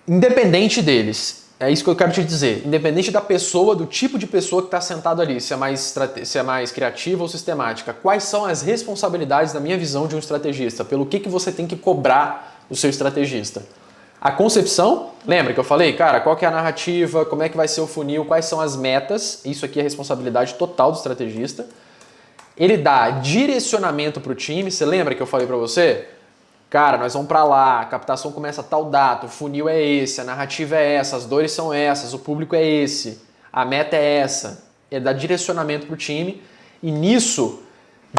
Independente deles, é isso que eu quero te dizer, independente da pessoa, do tipo de pessoa que está sentado ali, se é mais criativa ou sistemática, quais são as responsabilidades, na minha visão, de um estrategista? Pelo que você tem que cobrar do seu estrategista? A concepção, lembra que eu falei, cara, qual que é a narrativa, como é que vai ser o funil, quais são as metas, isso aqui é responsabilidade total do estrategista. Ele dá direcionamento para o time, você lembra que eu falei para você? Cara, nós vamos para lá, a captação começa a tal data, o funil é esse, a narrativa é essa, as dores são essas, o público é esse, a meta é essa. Ele dá direcionamento para o time e nisso,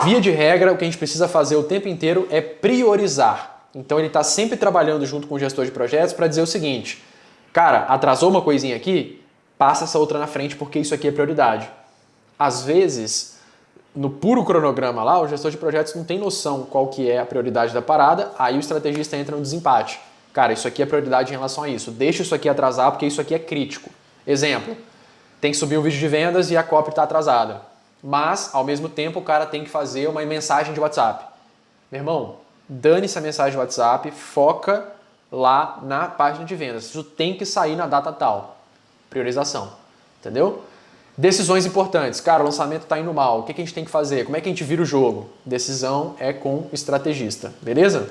via de regra, o que a gente precisa fazer o tempo inteiro é priorizar. Então ele está sempre trabalhando junto com o gestor de projetos para dizer o seguinte, cara, atrasou uma coisinha aqui, passa essa outra na frente porque isso aqui é prioridade. Às vezes, no puro cronograma lá, o gestor de projetos não tem noção qual que é a prioridade da parada, aí o estrategista entra no desempate. Cara, isso aqui é prioridade em relação a isso, deixa isso aqui atrasar porque isso aqui é crítico. Exemplo, tem que subir um vídeo de vendas e a copy está atrasada, mas ao mesmo tempo o cara tem que fazer uma mensagem de WhatsApp. Meu irmão, dane-se a mensagem de WhatsApp, foca lá na página de vendas. Isso tem que sair na data tal. Priorização. Entendeu? Decisões importantes. Cara, o lançamento está indo mal. O que a gente tem que fazer? Como é que a gente vira o jogo? Decisão é com o estrategista. Beleza?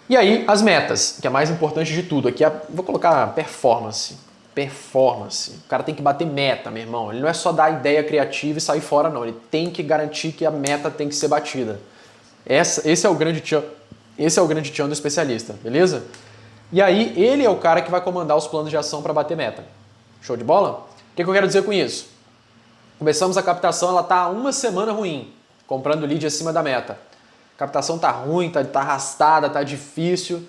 E aí, as metas, que é a mais importante de tudo. Aqui vou colocar performance. Performance. O cara tem que bater meta, meu irmão. Ele não é só dar ideia criativa e sair fora, não. Ele tem que garantir que a meta tem que ser batida. Esse é o grande tchan do especialista, beleza? E aí, ele é o cara que vai comandar os planos de ação para bater meta. Show de bola? O que eu quero dizer com isso? Começamos a captação, ela tá uma semana ruim, comprando lead acima da meta. A captação tá ruim, tá arrastada, tá difícil.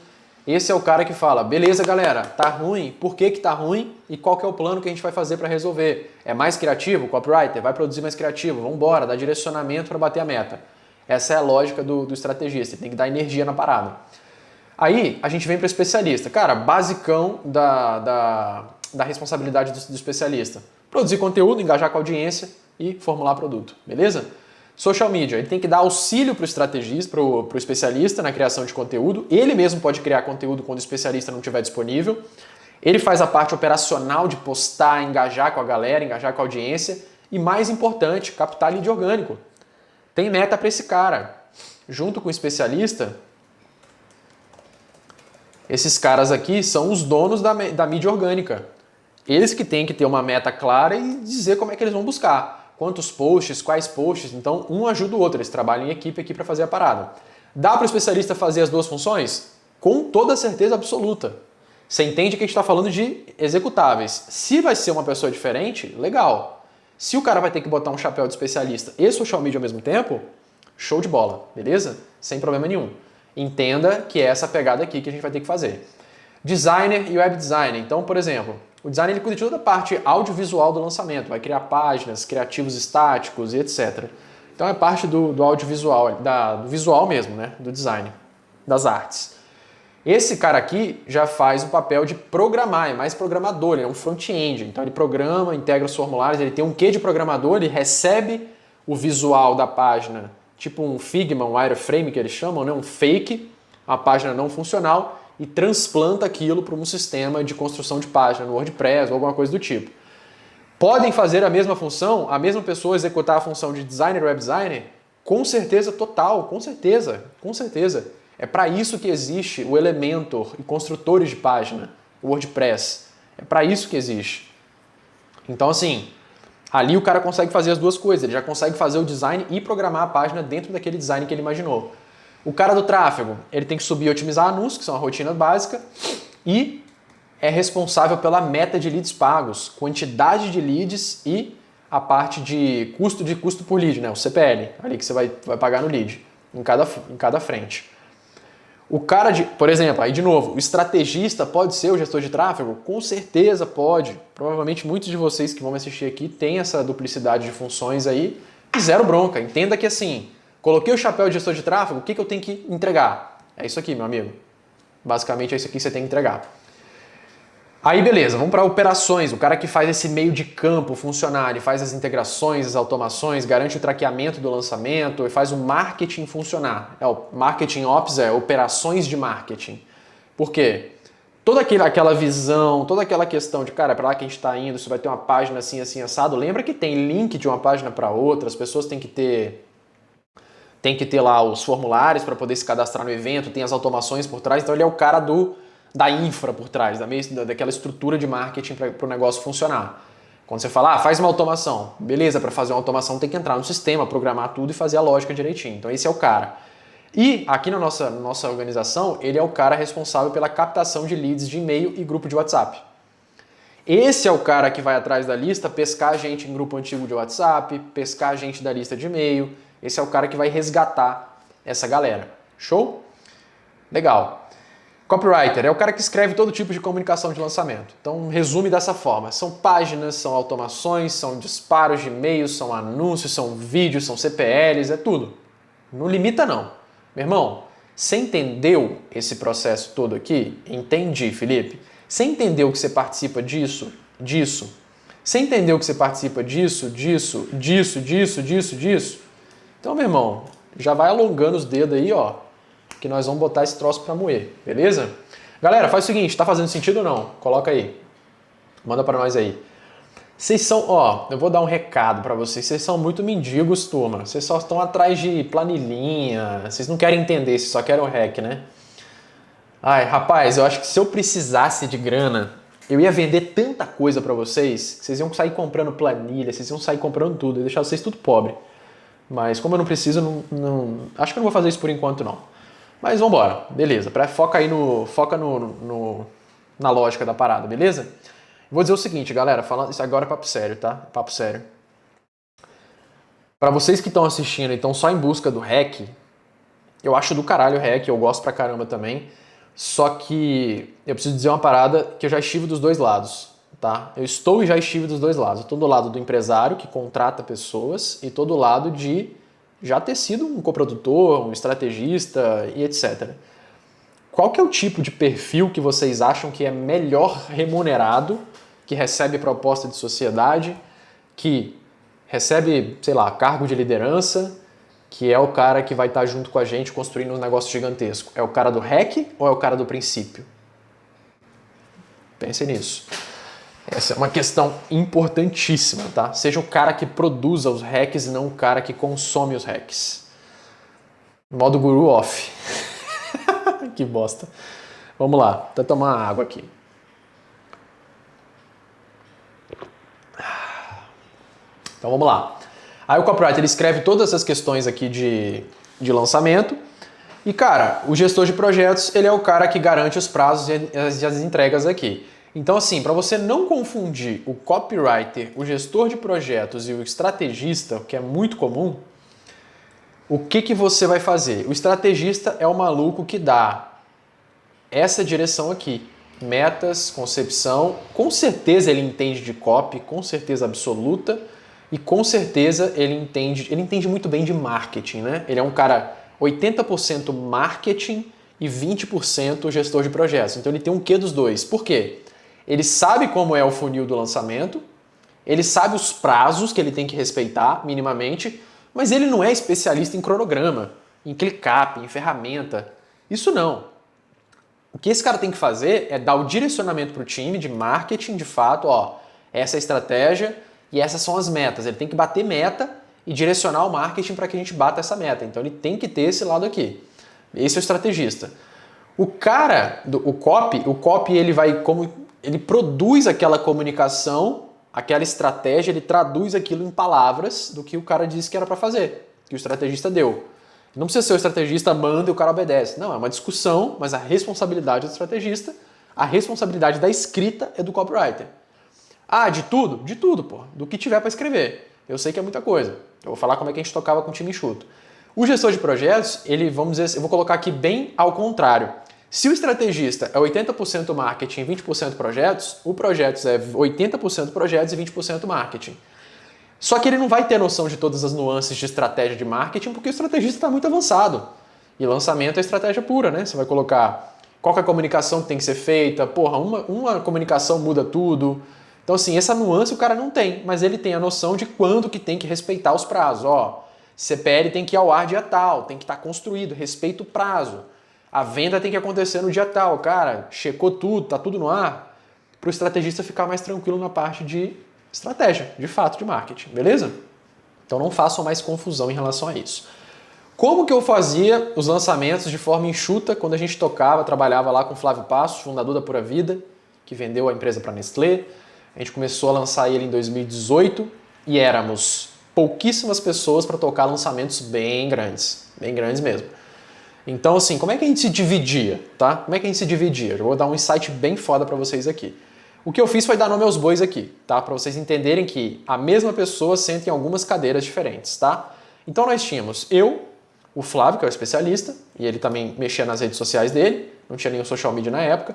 Esse é o cara que fala, beleza galera, tá ruim, por que tá ruim e qual que é o plano que a gente vai fazer para resolver? É mais criativo? Copywriter, vai produzir mais criativo, vamos embora, dá direcionamento para bater a meta. Essa é a lógica do estrategista, ele tem que dar energia na parada. Aí a gente vem para o especialista, cara, basicão da responsabilidade do especialista. Produzir conteúdo, engajar com a audiência e formular produto, beleza? Social media, ele tem que dar auxílio para o estrategista, para o especialista na criação de conteúdo. Ele mesmo pode criar conteúdo quando o especialista não estiver disponível. Ele faz a parte operacional de postar, engajar com a galera, engajar com a audiência. E mais importante, captar lead orgânico. Tem meta para esse cara. Junto com o especialista, esses caras aqui são os donos da mídia orgânica. Eles que têm que ter uma meta clara e dizer como é que eles vão buscar. Quantos posts, quais posts, então um ajuda o outro, eles trabalham em equipe aqui para fazer a parada. Dá para o especialista fazer as duas funções? Com toda certeza absoluta. Você entende que a gente está falando de executáveis. Se vai ser uma pessoa diferente, legal. Se o cara vai ter que botar um chapéu de especialista e social media ao mesmo tempo, show de bola, beleza? Sem problema nenhum. Entenda que é essa pegada aqui que a gente vai ter que fazer. Designer e web designer. Então, por exemplo, o designer ele cuida de toda a parte audiovisual do lançamento, vai criar páginas, criativos estáticos e etc. Então é parte do audiovisual, do visual mesmo, né? Do design, das artes. Esse cara aqui já faz o papel de programar, é mais programador, ele é um front-end. Então ele programa, integra os formulários, ele tem um quê de programador, ele recebe o visual da página, tipo um Figma, um wireframe que eles chamam, né? Um fake, uma página não funcional, e transplanta aquilo para um sistema de construção de página no WordPress ou alguma coisa do tipo. Podem fazer a mesma função, a mesma pessoa executar a função de designer ou web designer? Com certeza total, com certeza, com certeza. É para isso que existe o Elementor e construtores de página, o WordPress. É para isso que existe. Então assim, ali o cara consegue fazer as duas coisas, ele já consegue fazer o design e programar a página dentro daquele design que ele imaginou. O cara do tráfego, ele tem que subir e otimizar anúncios, que são a rotina básica, e é responsável pela meta de leads pagos, quantidade de leads e a parte de custo por lead, né? O CPL, ali que você vai pagar no lead, em cada frente. O cara por exemplo, aí de novo, o estrategista pode ser o gestor de tráfego? Com certeza pode. Provavelmente muitos de vocês que vão me assistir aqui têm essa duplicidade de funções aí e zero bronca. Entenda que assim, coloquei o chapéu de gestor de tráfego, o que eu tenho que entregar? É isso aqui, meu amigo. Basicamente é isso aqui que você tem que entregar. Aí beleza, vamos para operações. O cara que faz esse meio de campo funcionar, ele faz as integrações, as automações, garante o traqueamento do lançamento e faz o marketing funcionar. O marketing ops é operações de marketing. Por quê? Toda aquela visão, toda aquela questão de, cara, é para lá que a gente está indo, se vai ter uma página assim, assim, assado. Lembra que tem link de uma página para outra, as pessoas têm que ter lá os formulários para poder se cadastrar no evento, tem as automações por trás, então ele é o cara da infra por trás, daquela estrutura de marketing para o negócio funcionar. Quando você fala, faz uma automação, beleza, para fazer uma automação tem que entrar no sistema, programar tudo e fazer a lógica direitinho. Então esse é o cara. E aqui na nossa organização, ele é o cara responsável pela captação de leads de e-mail e grupo de WhatsApp. Esse é o cara que vai atrás da lista, pescar gente em grupo antigo de WhatsApp, pescar gente da lista de e-mail. Esse é o cara que vai resgatar essa galera. Show? Legal. Copywriter é o cara que escreve todo tipo de comunicação de lançamento. Então, resume dessa forma. São páginas, são automações, são disparos de e-mails, são anúncios, são vídeos, são CPLs, é tudo. Não limita não. Meu irmão, você entendeu esse processo todo aqui? Entendi, Felipe. Você entendeu que você participa disso? Você entendeu que você participa disso? Então, meu irmão, já vai alongando os dedos aí, ó, que nós vamos botar esse troço pra moer, beleza? Galera, faz o seguinte, tá fazendo sentido ou não? Coloca aí. Manda pra nós aí. Vocês são, eu vou dar um recado pra vocês são muito mendigos, turma. Vocês só estão atrás de planilhinha, vocês não querem entender, vocês só querem o hack, né? Ai, rapaz, eu acho que se eu precisasse de grana, eu ia vender tanta coisa para vocês, que vocês iam sair comprando planilha, vocês iam sair comprando tudo, eu ia deixar vocês tudo pobre. Mas como eu não preciso, acho que eu não vou fazer isso por enquanto não. Mas vambora, beleza. Foca aí na lógica da parada, beleza? Vou dizer o seguinte, galera, falando isso agora é papo sério, tá? Papo sério. Para vocês que estão assistindo e estão só em busca do hack, eu acho do caralho o hack, eu gosto pra caramba também. Só que eu preciso dizer uma parada que eu já estive dos dois lados, tá? Eu estou e já estive dos dois lados. Eu estou do lado do empresário que contrata pessoas e estou do lado de já ter sido um coprodutor, um estrategista e etc. Qual que é o tipo de perfil que vocês acham que é melhor remunerado, que recebe proposta de sociedade, que recebe, sei lá, cargo de liderança, que é o cara que vai estar junto com a gente construindo um negócio gigantesco? É o cara do hack ou é o cara do princípio? Pense nisso. Essa é uma questão importantíssima, tá? Seja o cara que produza os hacks e não o cara que consome os hacks. Modo guru off. Que bosta. Vamos lá, vou tomar uma água aqui. Então vamos lá. Aí o copywriter ele escreve todas essas questões aqui de lançamento. E cara, o gestor de projetos ele é o cara que garante os prazos e as entregas aqui. Então assim, para você não confundir o copywriter, o gestor de projetos e o estrategista, que é muito comum, o que você vai fazer? O estrategista é o maluco que dá essa direção aqui. Metas, concepção, com certeza ele entende de copy, com certeza absoluta, e com certeza ele entende muito bem de marketing, né? Ele é um cara 80% marketing e 20% gestor de projetos. Então ele tem um quê dos dois. Por quê? Ele sabe como é o funil do lançamento, ele sabe os prazos que ele tem que respeitar minimamente, mas ele não é especialista em cronograma, em ClickUp, em ferramenta. Isso não. O que esse cara tem que fazer é dar o direcionamento para o time de marketing, de fato, ó, essa é a estratégia e essas são as metas. Ele tem que bater meta e direcionar o marketing para que a gente bata essa meta. Então ele tem que ter esse lado aqui. Esse é o estrategista. O cara, o copy ele produz aquela comunicação, aquela estratégia, ele traduz aquilo em palavras do que o cara disse que era para fazer, que o estrategista deu. Não precisa ser o estrategista manda e o cara obedece. Não, é uma discussão, mas a responsabilidade é do estrategista, a responsabilidade da escrita é do copywriter. Ah, de tudo? De tudo, pô. Do que tiver para escrever. Eu sei que é muita coisa. Eu vou falar como é que a gente tocava com o time enxuto. O gestor de projetos, ele, vamos dizer, eu vou colocar aqui bem ao contrário. Se o estrategista é 80% marketing e 20% projetos, o projetos é 80% projetos e 20% marketing. Só que ele não vai ter noção de todas as nuances de estratégia de marketing porque o estrategista está muito avançado. E lançamento é estratégia pura, né? Você vai colocar qual que é a comunicação que tem que ser feita, porra, uma comunicação muda tudo. Então assim, essa nuance o cara não tem, mas ele tem a noção de quando que tem que respeitar os prazos. Ó, CPL tem que ir ao ar dia tal, tem que estar construído, respeita o prazo. A venda tem que acontecer no dia tal, cara, checou tudo, tá tudo no ar, para o estrategista ficar mais tranquilo na parte de estratégia, de fato, de marketing, beleza? Então não façam mais confusão em relação a isso. Como que eu fazia os lançamentos de forma enxuta quando a gente trabalhava lá com o Flávio Passos, fundador da Pura Vida, que vendeu a empresa para a Nestlé. A gente começou a lançar ele em 2018 e éramos pouquíssimas pessoas para tocar lançamentos bem grandes mesmo. Então, assim, como é que a gente se dividia, tá? Como é que a gente se dividia? Eu vou dar um insight bem foda para vocês aqui. O que eu fiz foi dar nome aos bois aqui, tá? Para vocês entenderem que a mesma pessoa senta em algumas cadeiras diferentes, tá? Então nós tínhamos o Flávio, que é o especialista, e ele também mexia nas redes sociais dele, não tinha nenhum social media na época,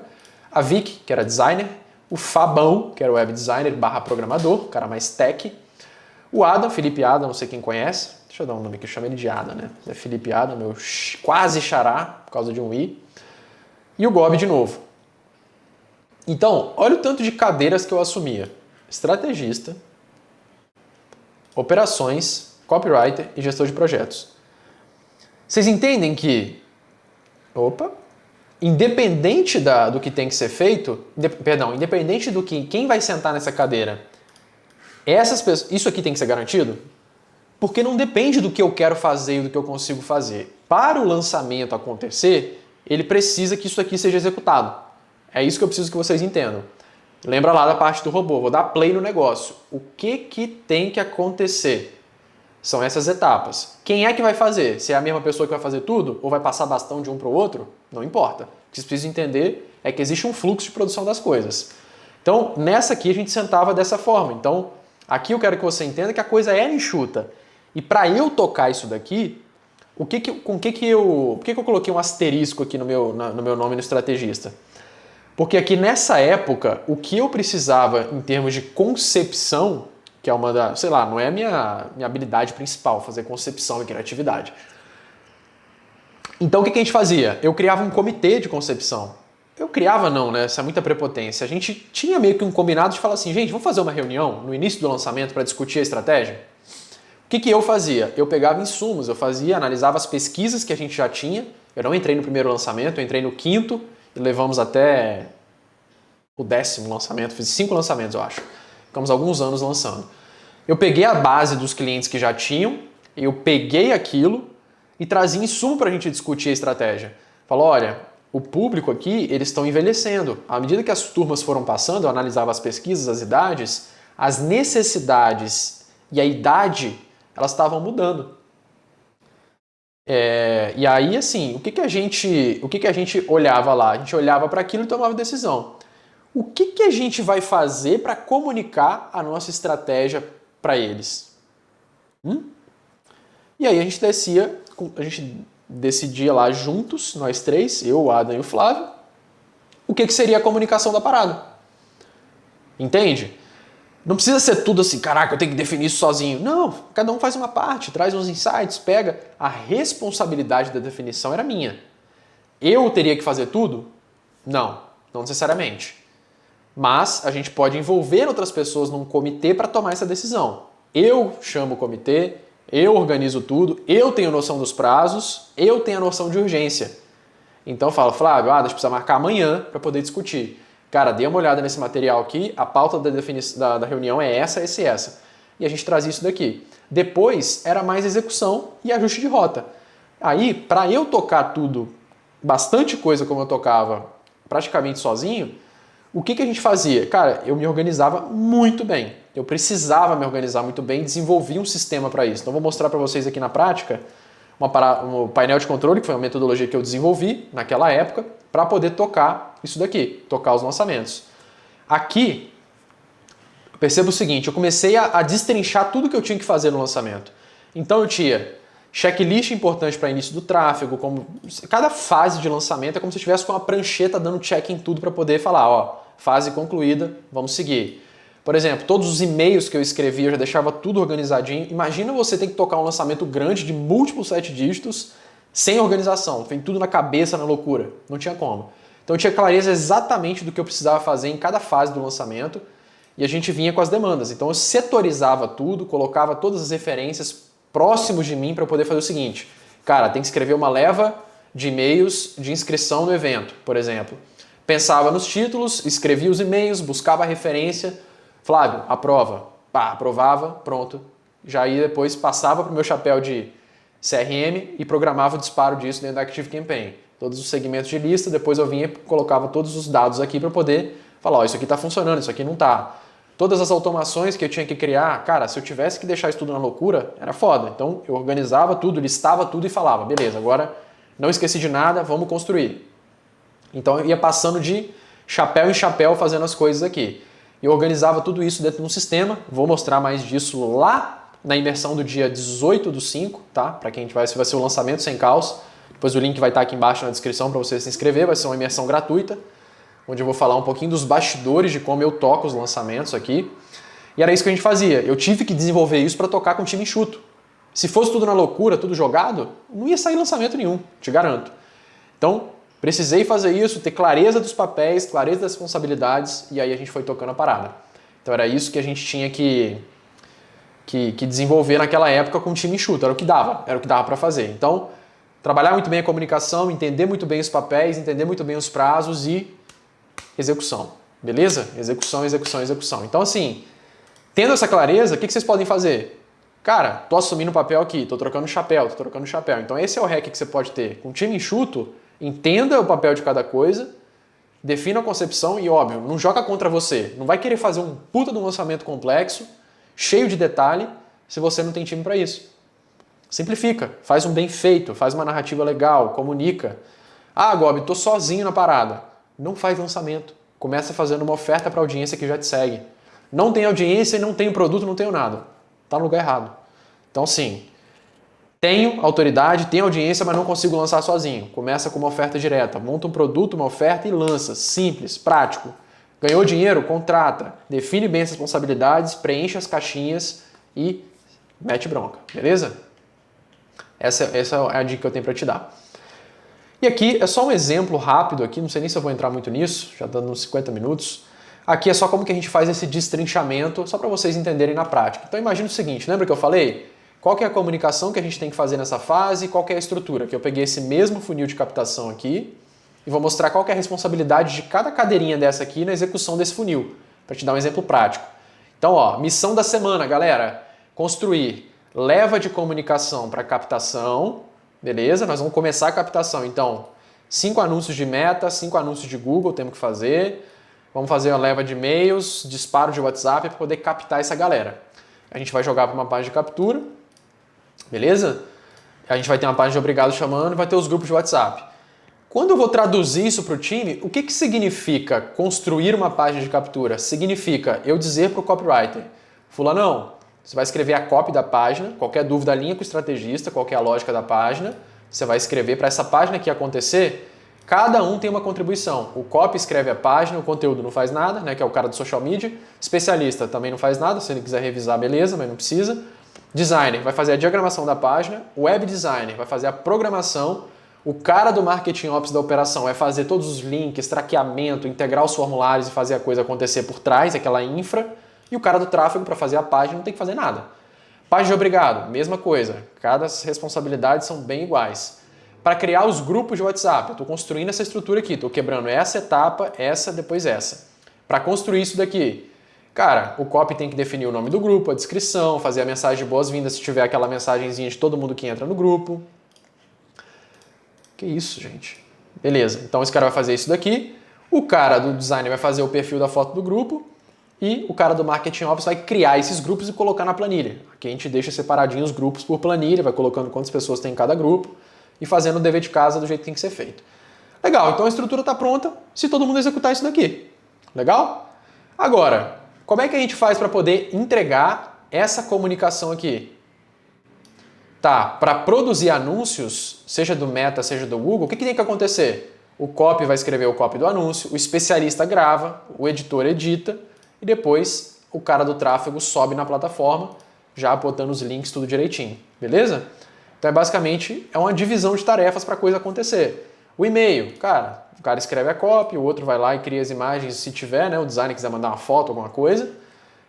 a Vicky, que era designer, o Fabão, que era web designer / programador, cara mais tech, o Adam, Felipe Adam, não sei quem conhece, deixa eu dar um nome aqui, eu chamo ele de Adam, né? É Felipe Adam, meu quase xará, por causa de um i, e o Gobi de novo. Então, olha o tanto de cadeiras que eu assumia. Estrategista, operações, copywriter e gestor de projetos. Vocês entendem que, independente do que tem que ser feito, independente do que quem vai sentar nessa cadeira, essas pessoas, isso aqui tem que ser garantido? Porque não depende do que eu quero fazer e do que eu consigo fazer. Para o lançamento acontecer, ele precisa que isso aqui seja executado. É isso que eu preciso que vocês entendam. Lembra lá da parte do robô, vou dar play no negócio. O que tem que acontecer? São essas etapas. Quem é que vai fazer? Se é a mesma pessoa que vai fazer tudo ou vai passar bastão de um para o outro? Não importa. O que vocês precisam entender é que existe um fluxo de produção das coisas. Então, nessa aqui a gente sentava dessa forma. Então, aqui eu quero que você entenda que a coisa era enxuta. E para eu tocar isso daqui, por que que eu coloquei um asterisco aqui no meu nome no estrategista? Porque aqui nessa época, o que eu precisava em termos de concepção, que é uma da, sei lá, não é a minha habilidade principal, fazer concepção e criatividade. Então o que a gente fazia? Eu criava um comitê de concepção. Eu criava não, né? Isso é muita prepotência. A gente tinha meio que um combinado de falar assim, gente, vamos fazer uma reunião no início do lançamento para discutir a estratégia? O que eu fazia? Eu pegava insumos, analisava as pesquisas que a gente já tinha. Eu não entrei no primeiro lançamento, eu entrei no quinto e levamos até o 10º lançamento, fiz 5 lançamentos, eu acho. Ficamos alguns anos lançando. Eu peguei a base dos clientes que já tinham, eu peguei aquilo e trazia insumo para a gente discutir a estratégia. Falou, olha, o público aqui, eles estão envelhecendo. À medida que as turmas foram passando, eu analisava as pesquisas, as idades, as necessidades e a idade, elas estavam mudando. E aí, assim, o que a gente olhava lá? A gente olhava para aquilo e tomava decisão. O que a gente vai fazer para comunicar a nossa estratégia para eles? E aí a gente decidia lá juntos, nós três, eu, o Adam e o Flávio, o que seria a comunicação da parada. Entende? Não precisa ser tudo assim, caraca, eu tenho que definir isso sozinho. Não, cada um faz uma parte, traz uns insights, pega. A responsabilidade da definição era minha. Eu teria que fazer tudo? Não necessariamente. Mas a gente pode envolver outras pessoas num comitê para tomar essa decisão. Eu chamo o comitê, eu organizo tudo, eu tenho noção dos prazos, eu tenho a noção de urgência. Então eu falo, Flávio, a gente precisa marcar amanhã para poder discutir. Cara, dê uma olhada nesse material aqui, a pauta da reunião é essa. E a gente traz isso daqui. Depois era mais execução e ajuste de rota. Aí, para eu tocar tudo, bastante coisa como eu tocava praticamente sozinho, o que a gente fazia? Cara, eu me organizava muito bem. Eu precisava me organizar muito bem e desenvolvi um sistema para isso. Então vou mostrar para vocês aqui na prática um painel de controle, que foi uma metodologia que eu desenvolvi naquela época, para poder tocar isso daqui, tocar os lançamentos. Aqui, perceba o seguinte, eu comecei a destrinchar tudo que eu tinha que fazer no lançamento. Então eu tinha checklist importante para início do tráfego, cada fase de lançamento é como se eu estivesse com uma prancheta dando check em tudo para poder falar, ó, fase concluída, vamos seguir. Por exemplo, todos os e-mails que eu escrevia, eu já deixava tudo organizadinho. Imagina você ter que tocar um lançamento grande de múltiplos 7 dígitos sem organização, vem tudo na cabeça, na loucura. Não tinha como. Então eu tinha clareza exatamente do que eu precisava fazer em cada fase do lançamento e a gente vinha com as demandas. Então eu setorizava tudo, colocava todas as referências próximos de mim para eu poder fazer o seguinte. Cara, tem que escrever uma leva de e-mails de inscrição no evento, por exemplo. Pensava nos títulos, escrevia os e-mails, buscava a referência. Flávio, aprova. Pá, aprovava, pronto. Já ia depois, passava para o meu chapéu de CRM e programava o disparo disso dentro da Active Campaign. Todos os segmentos de lista, depois eu vinha e colocava todos os dados aqui para poder falar, ó, isso aqui está funcionando, isso aqui não está. Todas as automações que eu tinha que criar, cara, se eu tivesse que deixar isso tudo na loucura, era foda. Então eu organizava tudo, listava tudo e falava, beleza, agora não esqueci de nada, vamos construir. Então eu ia passando de chapéu em chapéu fazendo as coisas aqui. Eu organizava tudo isso dentro de um sistema, vou mostrar mais disso lá na imersão do dia 18/5, tá? Para quem vai ser o lançamento sem caos. Depois o link vai estar aqui embaixo na descrição para você se inscrever, vai ser uma imersão gratuita, onde eu vou falar um pouquinho dos bastidores de como eu toco os lançamentos aqui. E era isso que a gente fazia. Eu tive que desenvolver isso para tocar com o time enxuto. Se fosse tudo na loucura, tudo jogado, não ia sair lançamento nenhum, te garanto. Então, precisei fazer isso, ter clareza dos papéis, clareza das responsabilidades, e aí a gente foi tocando a parada. Então era isso que a gente tinha que desenvolver naquela época com o time enxuto, era o que dava para fazer. Então, trabalhar muito bem a comunicação, entender muito bem os papéis, entender muito bem os prazos e execução, beleza? Execução. Então assim, tendo essa clareza, o que vocês podem fazer? Cara, tô assumindo o papel aqui, tô trocando chapéu. Então esse é o hack que você pode ter. Com o time enxuto, entenda o papel de cada coisa, defina a concepção e, óbvio, não joga contra você. Não vai querer fazer um puta de um lançamento complexo, cheio de detalhe, se você não tem time para isso. Simplifica, faz um bem feito, faz uma narrativa legal, comunica. Ah, Gobi, tô sozinho na parada. Não faz lançamento. Começa fazendo uma oferta para a audiência que já te segue. Não tem audiência e não tenho produto, não tenho nada. Tá no lugar errado. Então, sim, tenho autoridade, tenho audiência, mas não consigo lançar sozinho. Começa com uma oferta direta. Monta um produto, uma oferta e lança. Simples, prático. Ganhou dinheiro? Contrata. Define bem as responsabilidades, preenche as caixinhas e mete bronca. Beleza? Essa é a dica que eu tenho para te dar. E aqui é só um exemplo rápido aqui, não sei nem se eu vou entrar muito nisso, já dando uns 50 minutos. Aqui é só como que a gente faz esse destrinchamento, só para vocês entenderem na prática. Então imagina o seguinte, lembra que eu falei? Qual que é a comunicação que a gente tem que fazer nessa fase e qual que é a estrutura? Que eu peguei esse mesmo funil de captação aqui e vou mostrar qual que é a responsabilidade de cada cadeirinha dessa aqui na execução desse funil, para te dar um exemplo prático. Então, ó, missão da semana, galera, construir leva de comunicação para captação, beleza? Nós vamos começar a captação, então, 5 anúncios de Meta, 5 anúncios de Google temos que fazer, vamos fazer uma leva de e-mails, disparo de WhatsApp para poder captar essa galera. A gente vai jogar para uma página de captura, beleza? A gente vai ter uma página de obrigado chamando e vai ter os grupos de WhatsApp. Quando eu vou traduzir isso para o time, o que significa construir uma página de captura? Significa eu dizer para o copywriter, fulanão, você vai escrever a copy da página, qualquer dúvida alinha com o estrategista, qual que é a lógica da página, você vai escrever para essa página que acontecer, cada um tem uma contribuição. O copy escreve a página, o conteúdo não faz nada, né, que é o cara do social media, especialista também não faz nada, se ele quiser revisar, beleza, mas não precisa. Designer vai fazer a diagramação da página, web designer vai fazer a programação, o cara do marketing ops da operação vai fazer todos os links, traqueamento, integrar os formulários e fazer a coisa acontecer por trás, aquela infra, e o cara do tráfego para fazer a página não tem que fazer nada. Página de obrigado, mesma coisa. Cada responsabilidades são bem iguais. Para criar os grupos de WhatsApp, eu estou construindo essa estrutura aqui, estou quebrando essa etapa, essa, depois essa. Para construir isso daqui, cara, o copy tem que definir o nome do grupo, a descrição, fazer a mensagem de boas-vindas se tiver aquela mensagenzinha de todo mundo que entra no grupo. Que isso, gente? Beleza, então esse cara vai fazer isso daqui, o cara do design vai fazer o perfil da foto do grupo, e o cara do Marketing Ops vai criar esses grupos e colocar na planilha. Aqui a gente deixa separadinho os grupos por planilha, vai colocando quantas pessoas tem em cada grupo e fazendo o dever de casa do jeito que tem que ser feito. Legal, então a estrutura está pronta se todo mundo executar isso daqui. Legal? Agora, como é que a gente faz para poder entregar essa comunicação aqui? Tá, para produzir anúncios, seja do Meta, seja do Google, o que tem que acontecer? O copy vai escrever o copy do anúncio, o especialista grava, o editor edita, e depois o cara do tráfego sobe na plataforma, já botando os links tudo direitinho, beleza? Então basicamente é uma divisão de tarefas para a coisa acontecer. O e-mail, cara, o cara escreve a copy, o outro vai lá e cria as imagens se tiver, né? O designer quiser mandar uma foto, alguma coisa.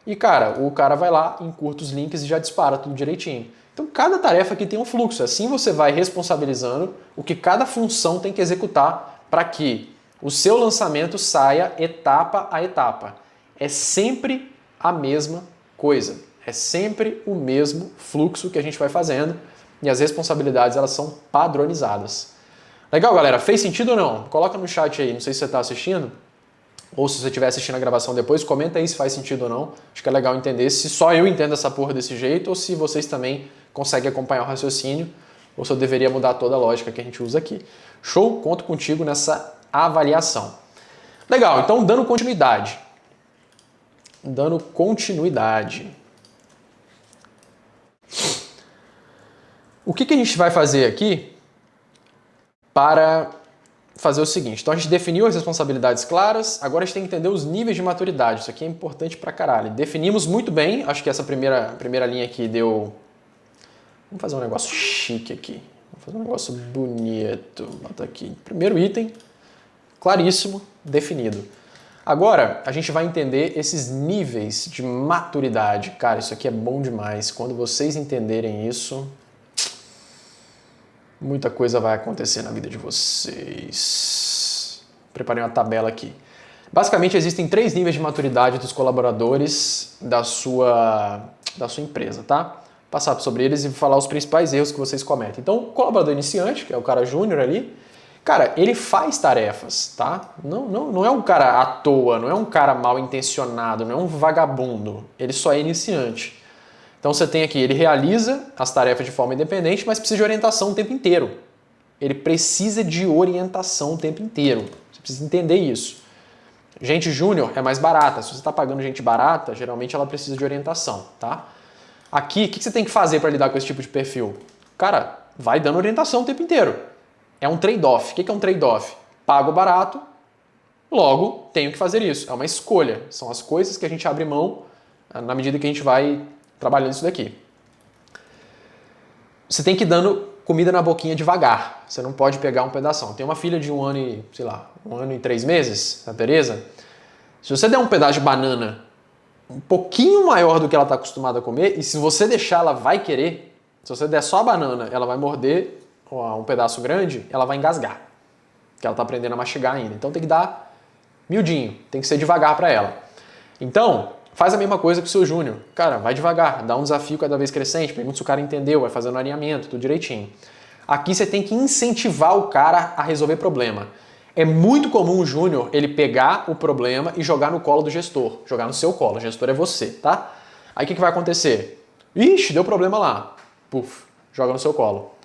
E cara, o cara vai lá, encurta os links e já dispara tudo direitinho. Então cada tarefa aqui tem um fluxo, assim você vai responsabilizando o que cada função tem que executar para que o seu lançamento saia etapa a etapa. É sempre a mesma coisa, é sempre o mesmo fluxo que a gente vai fazendo e as responsabilidades elas são padronizadas. Legal, galera? Fez sentido ou não? Coloca no chat aí, não sei se você está assistindo ou se você estiver assistindo a gravação depois, comenta aí se faz sentido ou não. Acho que é legal entender se só eu entendo essa porra desse jeito ou se vocês também conseguem acompanhar o raciocínio ou se eu deveria mudar toda a lógica que a gente usa aqui. Show? Conto contigo nessa avaliação. Legal, então dando continuidade. O que a gente vai fazer aqui para fazer o seguinte? Então a gente definiu as responsabilidades claras, agora a gente tem que entender os níveis de maturidade. Isso aqui é importante pra caralho. Definimos muito bem, acho que essa primeira linha aqui deu... Vamos fazer um negócio chique aqui. Vamos fazer um negócio bonito. Bota aqui. Primeiro item, claríssimo, definido. Agora, a gente vai entender esses níveis de maturidade. Cara, isso aqui é bom demais. Quando vocês entenderem isso, muita coisa vai acontecer na vida de vocês. Preparei uma tabela aqui. Basicamente, existem 3 níveis de maturidade dos colaboradores da sua empresa, tá? Vou passar sobre eles e falar os principais erros que vocês cometem. Então, colaborador iniciante, que é o cara júnior ali, Cara, ele faz tarefas, tá? Não é um cara à toa, não é um cara mal intencionado, não é um vagabundo. Ele só é iniciante. Então você tem aqui, ele realiza as tarefas de forma independente, mas precisa de orientação o tempo inteiro. Ele precisa de orientação o tempo inteiro. Você precisa entender isso. Gente júnior é mais barata. Se você está pagando gente barata, geralmente ela precisa de orientação, tá? Aqui, o que você tem que fazer para lidar com esse tipo de perfil? Cara, vai dando orientação o tempo inteiro. É um trade-off. O que é um trade-off? Pago barato, logo tenho que fazer isso. É uma escolha. São as coisas que a gente abre mão na medida que a gente vai trabalhando isso daqui. Você tem que ir dando comida na boquinha devagar. Você não pode pegar um pedação. Tem uma filha de 1 ano e, sei lá, 1 ano e 3 meses, a Tereza. Se você der um pedaço de banana um pouquinho maior do que ela está acostumada a comer, e se você deixar, ela vai querer. Se você der só a banana, ela vai morder um pedaço grande, ela vai engasgar. Porque ela está aprendendo a mastigar ainda. Então tem que dar miudinho, tem que ser devagar para ela. Então, faz a mesma coisa que o seu júnior. Cara, vai devagar, dá um desafio cada vez crescente, pergunta se o cara entendeu, vai fazendo alinhamento, tudo direitinho. Aqui você tem que incentivar o cara a resolver problema. É muito comum o júnior ele pegar o problema e jogar no colo do gestor, jogar no seu colo. O gestor é você, tá? Aí o que vai acontecer? Ixi, deu problema lá. Puf, joga no seu colo.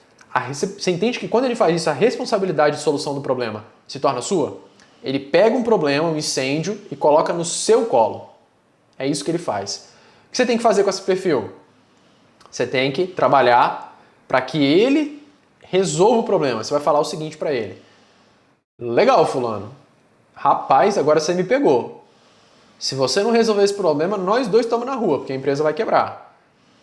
Você entende que quando ele faz isso, a responsabilidade de solução do problema se torna sua? Ele pega um problema, um incêndio, e coloca no seu colo. É isso que ele faz. O que você tem que fazer com esse perfil? Você tem que trabalhar para que ele resolva o problema. Você vai falar o seguinte para ele. Legal, fulano. Rapaz, agora você me pegou. Se você não resolver esse problema, nós dois estamos na rua, porque a empresa vai quebrar.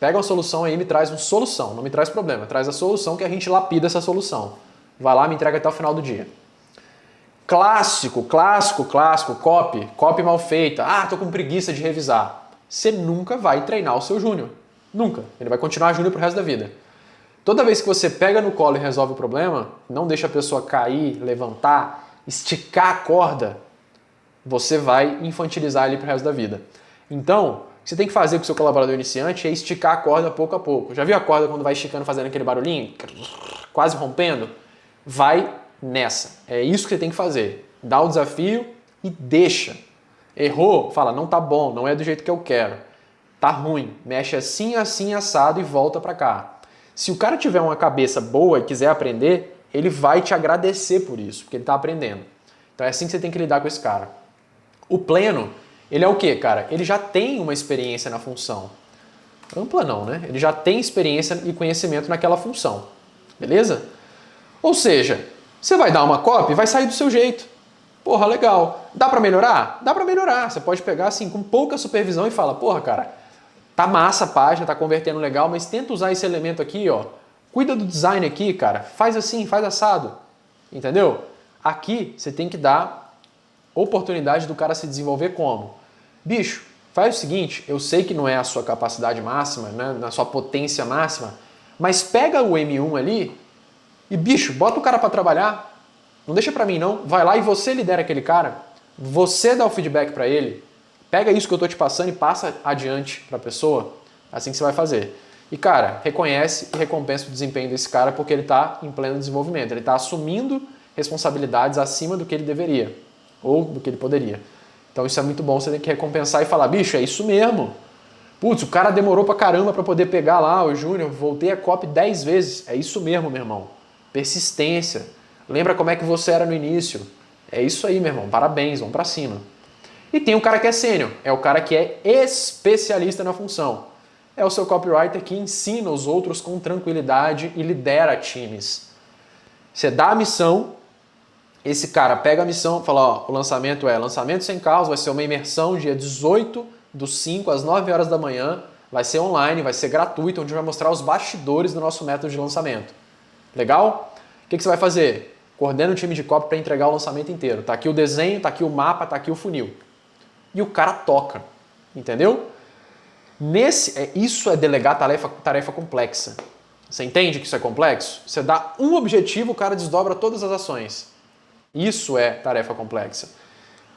Pega uma solução aí e me traz uma solução. Não me traz problema, traz a solução que a gente lapida essa solução. Vai lá, me entrega até o final do dia. Clássico, copy mal feita. Ah, tô com preguiça de revisar. Você nunca vai treinar o seu júnior. Nunca. Ele vai continuar júnior pro resto da vida. Toda vez que você pega no colo e resolve o problema, não deixa a pessoa cair, levantar, esticar a corda, você vai infantilizar ele pro resto da vida. Então, o que você tem que fazer com o seu colaborador iniciante é esticar a corda pouco a pouco. Já viu a corda quando vai esticando, fazendo aquele barulhinho? Quase rompendo? Vai nessa. É isso que você tem que fazer. Dá o desafio e deixa. Errou? Fala, não tá bom, não é do jeito que eu quero. Tá ruim. Mexe assim, assim, assado e volta pra cá. Se o cara tiver uma cabeça boa e quiser aprender, ele vai te agradecer por isso, porque ele tá aprendendo. Então é assim que você tem que lidar com esse cara. O pleno, ele é o quê, cara? Ele já tem uma experiência na função. Ampla não, né? Ele já tem experiência e conhecimento naquela função. Beleza? Ou seja, você vai dar uma copy e vai sair do seu jeito. Porra, legal. Dá pra melhorar? Dá pra melhorar. Você pode pegar assim com pouca supervisão e fala, porra, cara, tá massa a página, tá convertendo legal, mas tenta usar esse elemento aqui, ó. Cuida do design aqui, cara. Faz assim, faz assado. Entendeu? Aqui você tem que dar oportunidade do cara se desenvolver como? Bicho, faz o seguinte, eu sei que não é a sua capacidade máxima, né, na sua potência máxima, mas pega o M1 ali e, bicho, bota o cara pra trabalhar. Não deixa pra mim, não. Vai lá e você lidera aquele cara. Você dá o feedback pra ele. Pega isso que eu tô te passando e passa adiante pra pessoa. É assim que você vai fazer. E, cara, reconhece e recompensa o desempenho desse cara porque ele tá em pleno desenvolvimento. Ele tá assumindo responsabilidades acima do que ele deveria. Ou do que ele poderia. Então isso é muito bom. Você tem que recompensar e falar, bicho, é isso mesmo. Putz, o cara demorou pra caramba pra poder pegar lá o Júnior. Voltei a copy 10 vezes. É isso mesmo, meu irmão. Persistência. Lembra como é que você era no início. É isso aí, meu irmão. Parabéns, vamos pra cima. E tem o cara que é sênior. É o cara que é especialista na função. É o seu copywriter que ensina os outros com tranquilidade e lidera times. Você dá a missão, esse cara pega a missão, fala, ó, o lançamento é lançamento sem caos, vai ser uma imersão dia 18/5 às 9 horas da manhã, vai ser online, vai ser gratuito, onde vai mostrar os bastidores do nosso método de lançamento. Legal? O que você vai fazer? Coordena o time de copy para entregar o lançamento inteiro. Tá aqui o desenho, tá aqui o mapa, tá aqui o funil. E o cara toca, entendeu? Isso é delegar tarefa complexa. Você entende que isso é complexo? Você dá um objetivo, o cara desdobra todas as ações. Isso é tarefa complexa.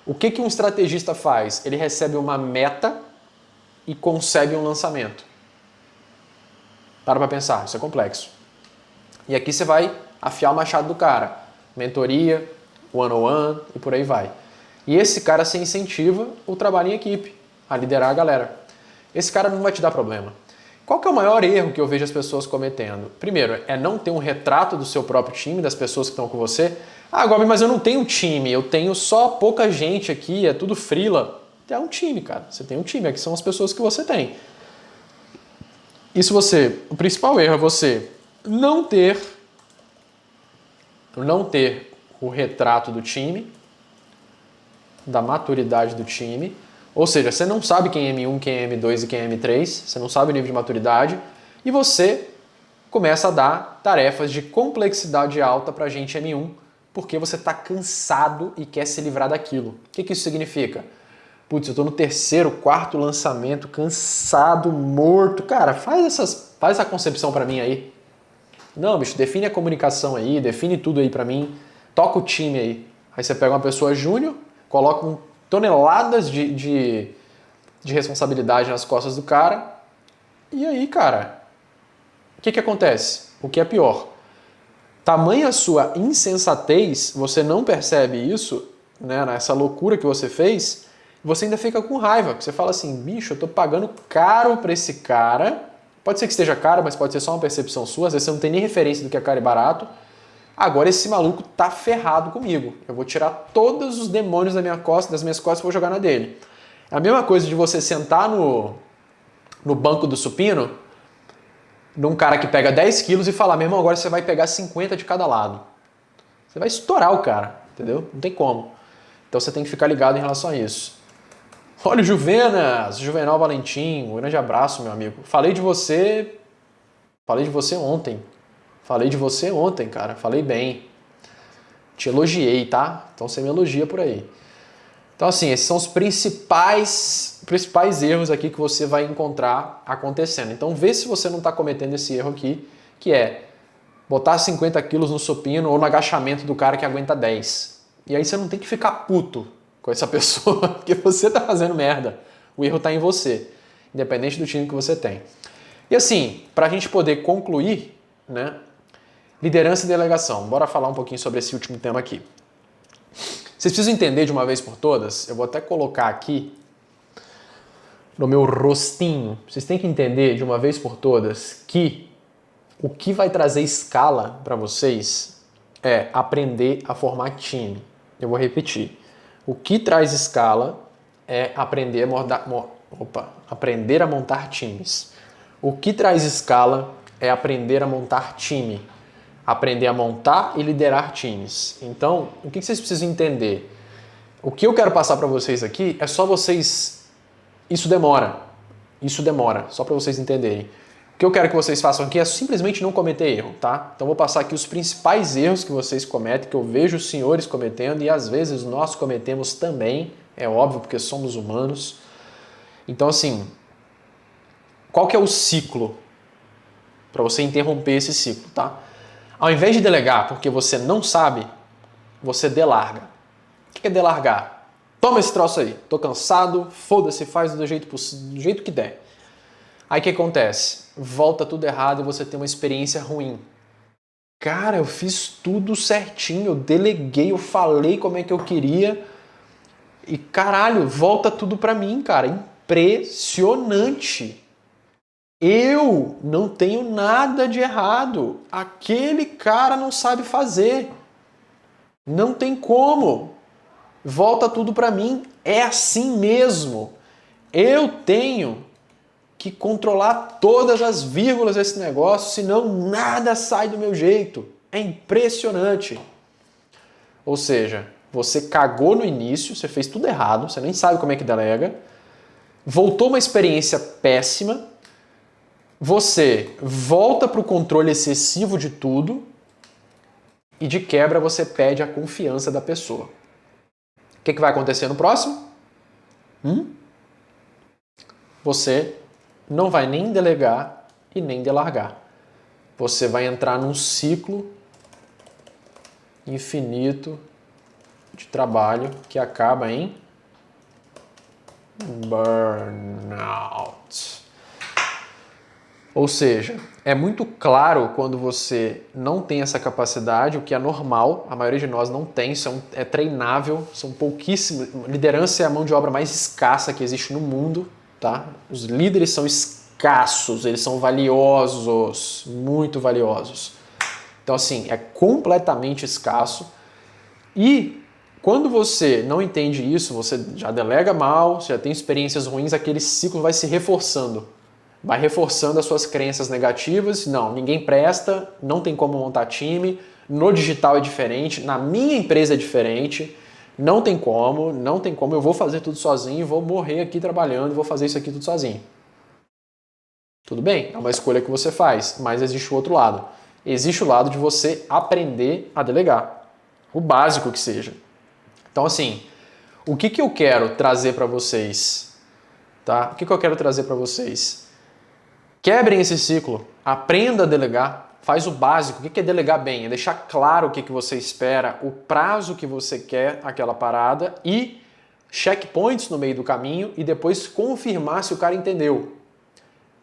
O que um estrategista faz? Ele recebe uma meta e concebe um lançamento. Para pensar, isso é complexo. E aqui você vai afiar o machado do cara. mentoria, one-on-one e por aí vai. E esse cara se incentiva o trabalho em equipe, a liderar a galera. Esse cara não vai te dar problema. Qual que é o maior erro que eu vejo as pessoas cometendo? Primeiro, é não ter um retrato do seu próprio time, das pessoas que estão com você. Ah, Gobi, mas eu não tenho time, eu tenho só pouca gente aqui, é tudo freela. É um time, cara. Você tem um time, aqui são as pessoas que você tem. E se você... O principal erro é você não ter o retrato do time, da maturidade do time. Ou seja, você não sabe quem é M1, quem é M2 e quem é M3, você não sabe o nível de maturidade, e você começa a dar tarefas de complexidade alta para gente M1, porque você está cansado e quer se livrar daquilo. O que isso significa? Putz, eu estou no terceiro, quarto lançamento, cansado, morto. Cara, faz essa concepção para mim aí. Não, bicho, define a comunicação aí, define tudo aí para mim, toca o time aí. Aí você pega uma pessoa júnior, coloca toneladas de responsabilidade nas costas do cara, e aí, cara, o que acontece? O que é pior? Tamanha sua insensatez, você não percebe isso, né, nessa loucura que você fez, você ainda fica com raiva. Você fala assim, bicho, eu tô pagando caro pra esse cara, pode ser que esteja caro, mas pode ser só uma percepção sua, às vezes você não tem nem referência do que é caro e barato. Agora esse maluco tá ferrado comigo. Eu vou tirar todos os demônios das minhas costas e vou jogar na dele. É a mesma coisa de você sentar no banco do supino, num cara que pega 10 quilos e falar, meu irmão, agora você vai pegar 50 de cada lado. Você vai estourar o cara, entendeu? Não tem como. Então você tem que ficar ligado em relação a isso. Olha o Juvenal Valentim, um grande abraço, meu amigo. Falei de você ontem. Cara. Falei bem. Te elogiei, tá? Então você me elogia por aí. Então assim, esses são os principais erros aqui que você vai encontrar acontecendo. Então vê se você não está cometendo esse erro aqui, que é botar 50 quilos no supino ou no agachamento do cara que aguenta 10. E aí você não tem que ficar puto com essa pessoa, porque você está fazendo merda. O erro está em você, independente do time que você tem. E assim, para a gente poder concluir, né? Liderança e delegação. Bora falar um pouquinho sobre esse último tema aqui. Vocês precisam entender de uma vez por todas, eu vou até colocar aqui no meu rostinho, vocês têm que entender de uma vez por todas que o que vai trazer escala para vocês é aprender a formar time. Eu vou repetir. O que traz escala é aprender a montar times. O que traz escala é aprender a montar time. Aprender a montar e liderar times. Então, o que vocês precisam entender? O que eu quero passar para vocês aqui é só vocês... Isso demora, só para vocês entenderem. O que eu quero que vocês façam aqui é simplesmente não cometer erro, tá? Então vou passar aqui os principais erros que vocês cometem, que eu vejo os senhores cometendo e às vezes nós cometemos também, é óbvio, porque somos humanos. Então assim, qual que é o ciclo? Para você interromper esse ciclo, tá? Ao invés de delegar porque você não sabe, você delarga. O que é delargar? Toma esse troço aí, tô cansado, foda-se, faz do jeito que der. Aí o que acontece? Volta tudo errado e você tem uma experiência ruim. Cara, eu fiz tudo certinho, eu deleguei, eu falei como é que eu queria e caralho, volta tudo pra mim, cara. Impressionante. Eu não tenho nada de errado. Aquele cara não sabe fazer. Não tem como. Volta tudo pra mim. É assim mesmo. Eu tenho que controlar todas as vírgulas desse negócio, senão nada sai do meu jeito. É impressionante. Ou seja, você cagou no início, você fez tudo errado, você nem sabe como é que delega, voltou uma experiência péssima, você volta para o controle excessivo de tudo e de quebra você perde a confiança da pessoa. O que vai acontecer no próximo? Você não vai nem delegar e nem delargar. Você vai entrar num ciclo infinito de trabalho que acaba em burnout. Ou seja, é muito claro quando você não tem essa capacidade, o que é normal, a maioria de nós não tem, isso é treinável, são pouquíssimos. Liderança é a mão de obra mais escassa que existe no mundo, tá? Os líderes são escassos, eles são valiosos, muito valiosos. Então, assim, é completamente escasso. E quando você não entende isso, você já delega mal, você já tem experiências ruins, aquele ciclo vai se reforçando. Vai reforçando as suas crenças negativas. Não, ninguém presta, não tem como montar time, no digital é diferente, na minha empresa é diferente, não tem como, eu vou fazer tudo sozinho, vou morrer aqui trabalhando, vou fazer isso aqui tudo sozinho. Tudo bem, é uma escolha que você faz, mas existe o outro lado. Existe o lado de você aprender a delegar, o básico que seja. Então, assim, o que eu quero trazer para vocês? Tá? O que eu quero trazer para vocês? Quebrem esse ciclo, aprenda a delegar, faz o básico. O que é delegar bem? É deixar claro o que você espera, o prazo que você quer aquela parada e checkpoints no meio do caminho e depois confirmar se o cara entendeu.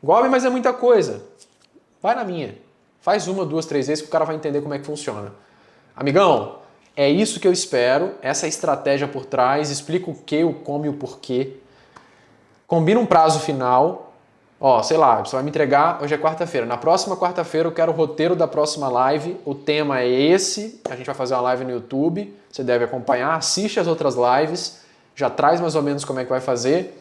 Gob, mas é muita coisa. Vai na minha. Faz uma, duas, três vezes que o cara vai entender como é que funciona. Amigão, é isso que eu espero, essa estratégia por trás, explica o que, o como e o porquê. Combina um prazo final. Ó, sei lá, você vai me entregar, hoje é quarta-feira. Na próxima quarta-feira eu quero o roteiro da próxima live. O tema é esse. A gente vai fazer uma live no YouTube. Você deve acompanhar, assiste as outras lives. Já traz mais ou menos como é que vai fazer.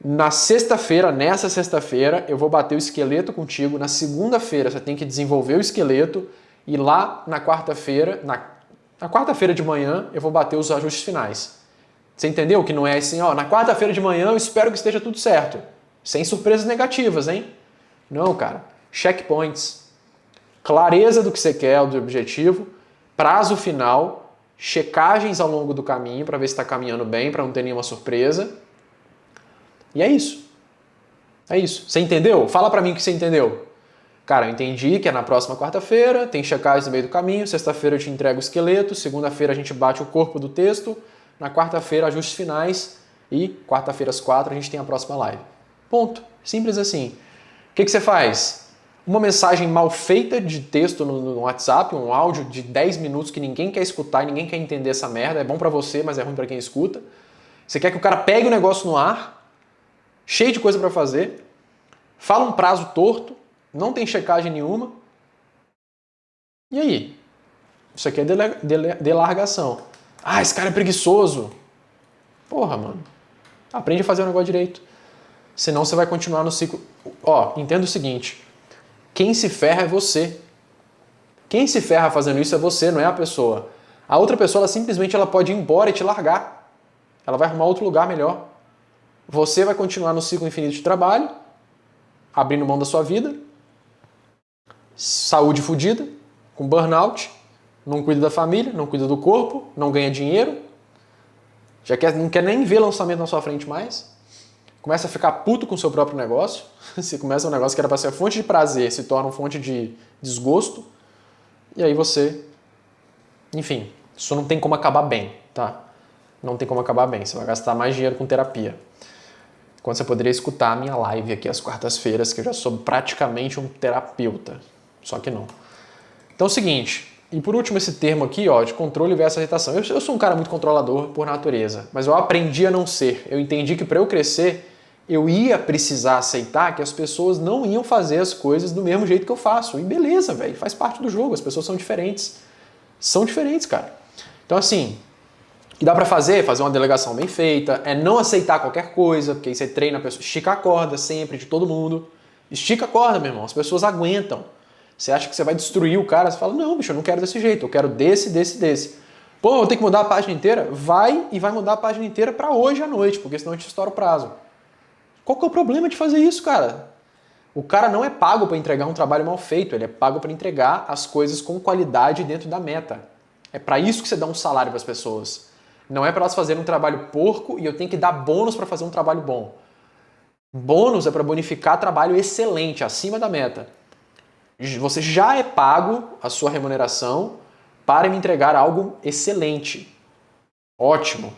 Na sexta-feira, nessa sexta-feira, eu vou bater o esqueleto contigo. Na segunda-feira você tem que desenvolver o esqueleto. E lá na quarta-feira, na quarta-feira de manhã, eu vou bater os ajustes finais. Você entendeu que não é assim, ó, na quarta-feira de manhã eu espero que esteja tudo certo. Sem surpresas negativas, hein? Não, cara. Checkpoints. Clareza do que você quer, do objetivo. Prazo final. Checagens ao longo do caminho para ver se está caminhando bem, para não ter nenhuma surpresa. E é isso. É isso. Você entendeu? Fala para mim o que você entendeu. Cara, eu entendi que é na próxima quarta-feira, tem checagens no meio do caminho, sexta-feira eu te entrego o esqueleto, segunda-feira a gente bate o corpo do texto, na quarta-feira ajustes finais e quarta-feira às 4 a gente tem a próxima live. Ponto. Simples assim. O que você faz? Uma mensagem mal feita de texto no WhatsApp, um áudio de 10 minutos que ninguém quer escutar e ninguém quer entender essa merda, é bom pra você, mas é ruim pra quem escuta. Você quer que o cara pegue o negócio no ar, cheio de coisa pra fazer, fala um prazo torto, não tem checagem nenhuma. E aí? Isso aqui é delargação. Ah, esse cara é preguiçoso. Porra, mano. Aprende a fazer o negócio direito. Senão você vai continuar no ciclo. Ó, entenda o seguinte. Quem se ferra é você. Quem se ferra fazendo isso é você, não é a pessoa. A outra pessoa, ela pode ir embora e te largar. Ela vai arrumar outro lugar melhor. Você vai continuar no ciclo infinito de trabalho, abrindo mão da sua vida, saúde fodida, com burnout, não cuida da família, não cuida do corpo, não ganha dinheiro, não quer nem ver lançamento na sua frente mais, começa a ficar puto com o seu próprio negócio, você começa um negócio que era para ser fonte de prazer, se torna uma fonte de desgosto, e aí você, enfim, isso não tem como acabar bem, tá? Não tem como acabar bem, você vai gastar mais dinheiro com terapia. Quando você poderia escutar a minha live aqui às quartas-feiras, que eu já sou praticamente um terapeuta. Só que não. Então é o seguinte, e por último esse termo aqui, ó, de controle versus aceitação. Eu sou um cara muito controlador por natureza, mas eu aprendi a não ser. Eu entendi que para eu crescer, eu ia precisar aceitar que as pessoas não iam fazer as coisas do mesmo jeito que eu faço. E beleza, velho, faz parte do jogo, as pessoas são diferentes. São diferentes, cara. Então assim, o que dá pra fazer uma delegação bem feita, é não aceitar qualquer coisa, porque aí você treina a pessoa, estica a corda sempre, de todo mundo. Estica a corda, meu irmão, as pessoas aguentam. Você acha que você vai destruir o cara, você fala, não, bicho, eu não quero desse jeito, eu quero desse. Pô, eu tenho que mudar a página inteira? Vai mudar a página inteira pra hoje à noite, porque senão a gente estoura o prazo. Qual que é o problema de fazer isso, cara? O cara não é pago para entregar um trabalho mal feito, ele é pago para entregar as coisas com qualidade dentro da meta. É para isso que você dá um salário para as pessoas. Não é para elas fazerem um trabalho porco e eu tenho que dar bônus para fazer um trabalho bom. Bônus é para bonificar trabalho excelente, acima da meta. Você já é pago a sua remuneração para me entregar algo excelente, ótimo,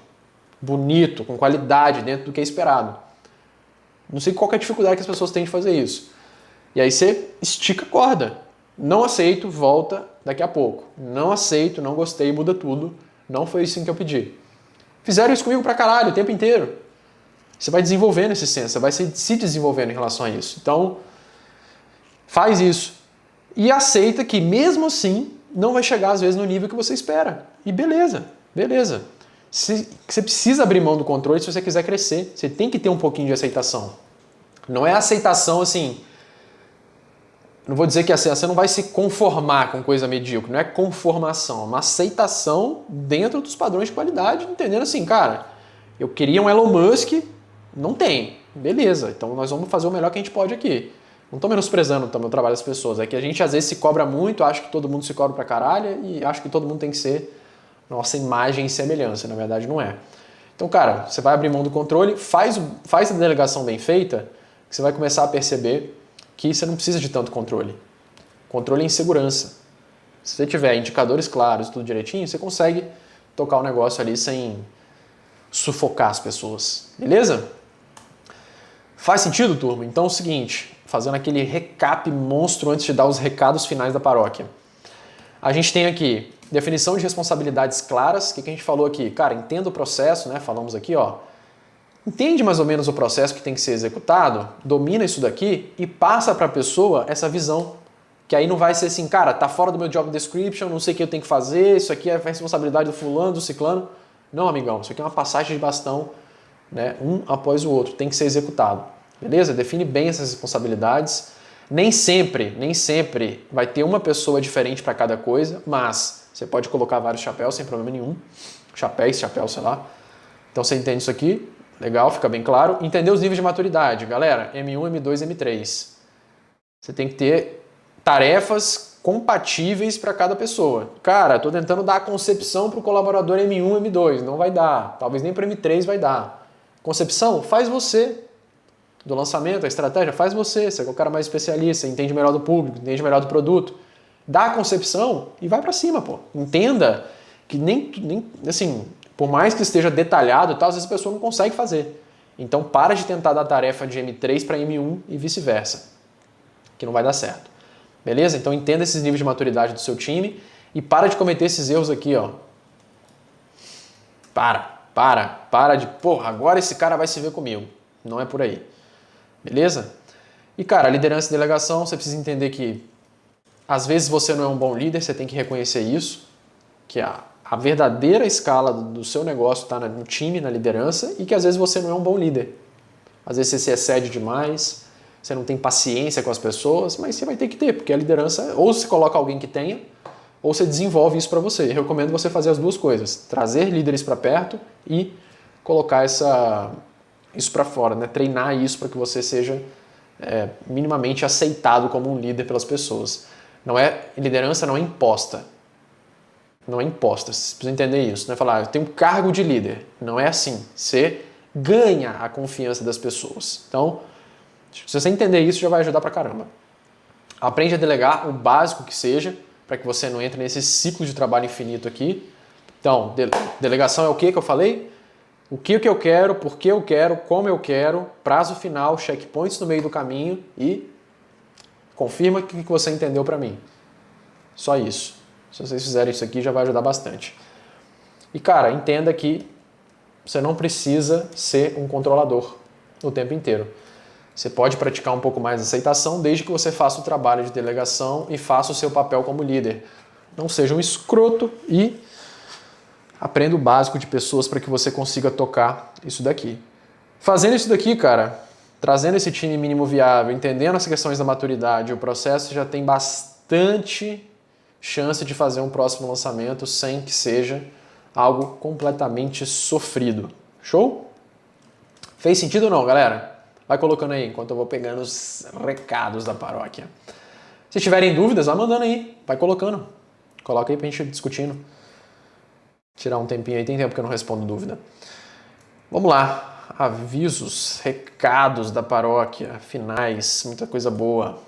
bonito, com qualidade, dentro do que é esperado. Não sei qual que é a dificuldade que as pessoas têm de fazer isso. E aí você estica a corda. Não aceito, volta daqui a pouco. Não aceito, não gostei, muda tudo. Não foi isso que eu pedi. Fizeram isso comigo pra caralho o tempo inteiro. Você vai desenvolvendo esse senso, você vai se desenvolvendo em relação a isso. Então, faz isso. E aceita que mesmo assim, não vai chegar às vezes no nível que você espera. E beleza, beleza. Você precisa abrir mão do controle se você quiser crescer. Você tem que ter um pouquinho de aceitação. Não é aceitação assim... Não vou dizer que você não vai se conformar com coisa medíocre, não é conformação, é uma aceitação dentro dos padrões de qualidade, entendendo assim, cara, eu queria um Elon Musk, não tem, beleza, então nós vamos fazer o melhor que a gente pode aqui. Não estou menosprezando também o trabalho das pessoas, é que a gente às vezes se cobra muito, acha que todo mundo se cobra pra caralho e acha que todo mundo tem que ser nossa imagem e semelhança, na verdade não é. Então, cara, você vai abrir mão do controle, faz a delegação bem feita, que você vai começar a perceber que você não precisa de tanto controle. Controle é insegurança. Se você tiver indicadores claros, tudo direitinho, você consegue tocar o negócio ali sem sufocar as pessoas. Beleza? Faz sentido, turma? Então é o seguinte, fazendo aquele recap monstro antes de dar os recados finais da paróquia. A gente tem aqui definição de responsabilidades claras. O que a gente falou aqui? Cara, entenda o processo, né? Falamos aqui, ó. Entende mais ou menos o processo que tem que ser executado, domina isso daqui e passa para a pessoa essa visão. Que aí não vai ser assim, cara, tá fora do meu job description, não sei o que eu tenho que fazer, isso aqui é a responsabilidade do fulano, do ciclano. Não, amigão, isso aqui é uma passagem de bastão, né, um após o outro, tem que ser executado. Beleza? Define bem essas responsabilidades. Nem sempre vai ter uma pessoa diferente para cada coisa, mas você pode colocar vários chapéus sem problema nenhum. Chapéu, sei lá. Então você entende isso aqui. Legal, fica bem claro. Entender os níveis de maturidade. Galera, M1, M2, M3. Você tem que ter tarefas compatíveis para cada pessoa. Cara, estou tentando dar a concepção para o colaborador M1, M2. Não vai dar. Talvez nem para M3 vai dar. Concepção? Faz você. Do lançamento, a estratégia, faz você. Você é o cara mais especialista, entende melhor do público, entende melhor do produto. Dá a concepção e vai para cima, pô. Entenda que nem assim... Por mais que esteja detalhado e tal, às vezes a pessoa não consegue fazer. Então para de tentar dar tarefa de M3 para M1 e vice-versa, que não vai dar certo. Beleza? Então entenda esses níveis de maturidade do seu time e para de cometer esses erros aqui, ó. Para de, porra, agora esse cara vai se ver comigo. Não é por aí. Beleza? E cara, liderança e delegação, você precisa entender que às vezes você não é um bom líder, você tem que reconhecer isso, que a verdadeira escala do seu negócio está no time, na liderança, e que às vezes você não é um bom líder. Às vezes você se excede demais, você não tem paciência com as pessoas, mas você vai ter que ter, porque a liderança, ou você coloca alguém que tenha, ou você desenvolve isso para você. Eu recomendo você fazer as duas coisas, trazer líderes para perto e colocar isso para fora, né? Treinar isso para que você seja minimamente aceitado como um líder pelas pessoas. Liderança não é imposta. Não é imposta, vocês precisam entender isso. Não é falar, eu tenho um cargo de líder. Não é assim. Você ganha a confiança das pessoas. Então, se você entender isso, já vai ajudar pra caramba. Aprende a delegar o básico que seja, para que você não entre nesse ciclo de trabalho infinito aqui. Então, delegação é o que eu falei? O que eu quero, por que eu quero, como eu quero, prazo final, checkpoints no meio do caminho e confirma o que você entendeu para mim. Só isso. Se vocês fizerem isso aqui, já vai ajudar bastante. E, cara, entenda que você não precisa ser um controlador o tempo inteiro. Você pode praticar um pouco mais de aceitação desde que você faça o trabalho de delegação e faça o seu papel como líder. Não seja um escroto e aprenda o básico de pessoas para que você consiga tocar isso daqui. Fazendo isso daqui, cara, trazendo esse time mínimo viável, entendendo as questões da maturidade, o processo já tem bastante chance de fazer um próximo lançamento sem que seja algo completamente sofrido. Show? Fez sentido ou não, galera? Vai colocando aí, enquanto eu vou pegando os recados da paróquia. Se tiverem dúvidas, vai mandando aí, vai colocando. Coloca aí pra gente ir discutindo. Tirar um tempinho aí, tem tempo que eu não respondo dúvida. Vamos lá, avisos, recados da paróquia, finais, muita coisa boa.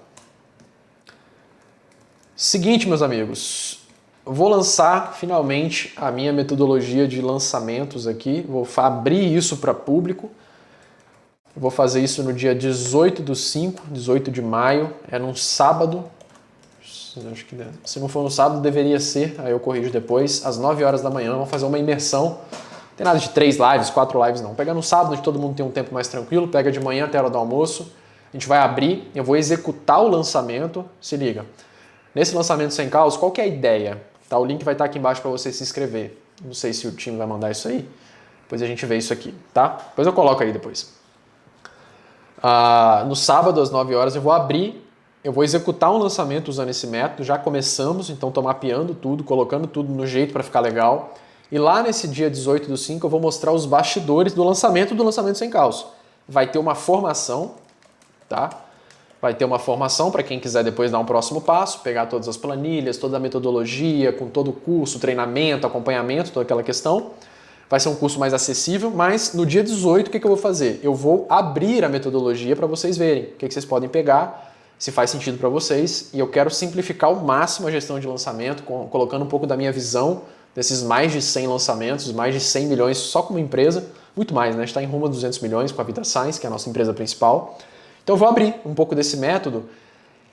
Seguinte, meus amigos, vou lançar finalmente a minha metodologia de lançamentos aqui, vou abrir isso para público. Eu vou fazer isso no dia 18/5, 18 de maio, é num sábado. Acho que se não for no sábado, deveria ser, aí eu corrijo depois, às 9 horas da manhã, vamos fazer uma imersão. Não tem nada de 3 lives, 4 lives não. Pega no sábado, onde todo mundo tem um tempo mais tranquilo, pega de manhã até a hora do almoço, a gente vai abrir, eu vou executar o lançamento, se liga. Nesse lançamento sem caos, qual que é a ideia? Tá, o link vai estar aqui embaixo para você se inscrever. Não sei se o time vai mandar isso aí, depois a gente vê isso aqui, tá? Depois eu coloco aí depois. No sábado, às 9 horas, eu vou abrir, eu vou executar um lançamento usando esse método, já começamos, então estou mapeando tudo, colocando tudo no jeito para ficar legal. E lá nesse dia 18/5 eu vou mostrar os bastidores do lançamento sem caos. Vai ter uma formação, tá? Vai ter uma formação para quem quiser depois dar um próximo passo, pegar todas as planilhas, toda a metodologia, com todo o curso, treinamento, acompanhamento, toda aquela questão. Vai ser um curso mais acessível, mas no dia 18 o que eu vou fazer? Eu vou abrir a metodologia para vocês verem o que vocês podem pegar, se faz sentido para vocês, e eu quero simplificar ao máximo a gestão de lançamento, colocando um pouco da minha visão desses mais de 100 lançamentos, mais de 100 milhões só como empresa, muito mais, né? A gente está em rumo a 200 milhões com a Vita Science, que é a nossa empresa principal. Então eu vou abrir um pouco desse método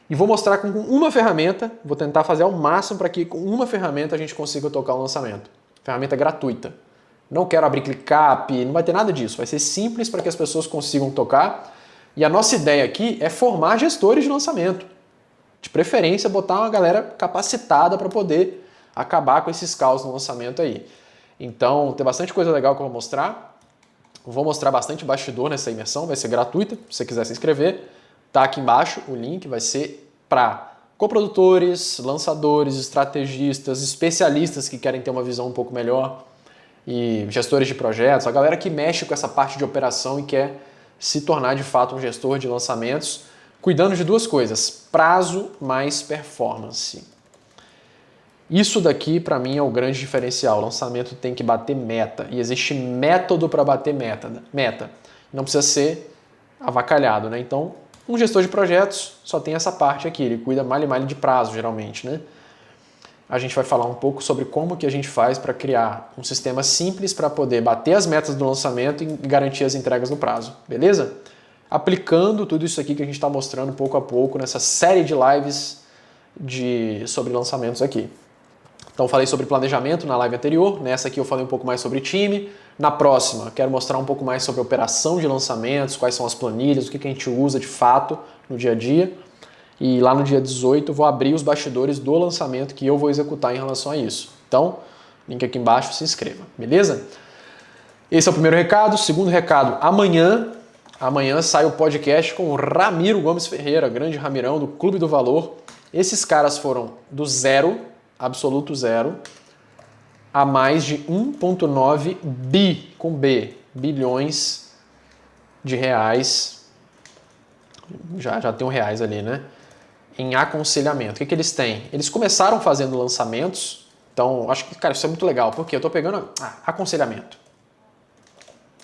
e vou mostrar com uma ferramenta, vou tentar fazer ao máximo para que com uma ferramenta a gente consiga tocar o lançamento. Ferramenta gratuita. Não quero abrir ClickUp, não vai ter nada disso. Vai ser simples para que as pessoas consigam tocar. E a nossa ideia aqui é formar gestores de lançamento. De preferência, botar uma galera capacitada para poder acabar com esses caos no lançamento aí. Então, tem bastante coisa legal que eu vou mostrar. Vou mostrar bastante bastidor nessa imersão, vai ser gratuita. Se você quiser se inscrever, tá aqui embaixo o link. Vai ser para coprodutores, lançadores, estrategistas, especialistas que querem ter uma visão um pouco melhor, e gestores de projetos, a galera que mexe com essa parte de operação e quer se tornar de fato um gestor de lançamentos, cuidando de duas coisas, prazo mais performance. Isso daqui para mim é o grande diferencial, o lançamento tem que bater meta, e existe método para bater meta, não precisa ser avacalhado, né? Então, um gestor de projetos só tem essa parte aqui, ele cuida mal e mal de prazo geralmente, né? A gente vai falar um pouco sobre como que a gente faz para criar um sistema simples para poder bater as metas do lançamento e garantir as entregas no prazo, beleza? Aplicando tudo isso aqui que a gente está mostrando pouco a pouco nessa série de lives sobre lançamentos aqui. Então falei sobre planejamento na live anterior, nessa aqui eu falei um pouco mais sobre time, na próxima quero mostrar um pouco mais sobre operação de lançamentos, quais são as planilhas, o que a gente usa de fato no dia a dia. E lá no dia 18 eu vou abrir os bastidores do lançamento que eu vou executar em relação a isso. Então, link aqui embaixo, se inscreva, beleza? Esse é o primeiro recado. Segundo recado, amanhã sai o podcast com o Ramiro Gomes Ferreira, grande Ramirão do Clube do Valor. Esses caras foram do zero, absoluto zero, a mais de 1,9 bilhões de reais. Já tem um reais ali, né? Em aconselhamento. O que eles têm? Eles começaram fazendo lançamentos, então acho que, cara, isso é muito legal, porque eu tô pegando aconselhamento.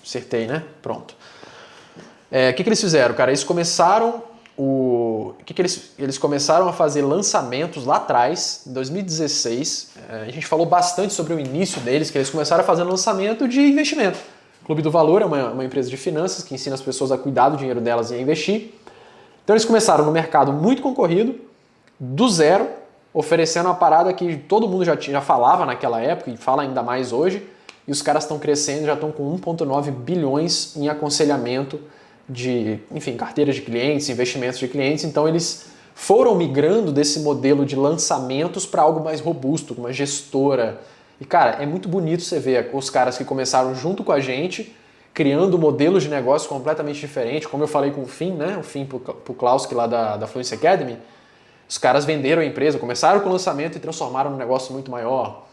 Acertei, né? Pronto. O que eles fizeram, cara? Eles começaram eles começaram a fazer lançamentos lá atrás, em 2016. A gente falou bastante sobre o início deles, que eles começaram a fazer lançamento de investimento. O Clube do Valor é uma empresa de finanças que ensina as pessoas a cuidar do dinheiro delas e a investir. Então eles começaram no mercado muito concorrido, do zero, oferecendo uma parada que todo mundo já falava naquela época e fala ainda mais hoje, e os caras estão crescendo, já estão com 1,9 bilhões em aconselhamento de, enfim, carteiras de clientes, investimentos de clientes. Então eles foram migrando desse modelo de lançamentos para algo mais robusto, uma gestora. E cara, é muito bonito você ver os caras que começaram junto com a gente, criando modelos de negócio completamente diferentes, como eu falei com o Fim, né? O Fim pro Klaus, que lá da Fluency Academy. Os caras venderam a empresa, começaram com o lançamento e transformaram num negócio muito maior.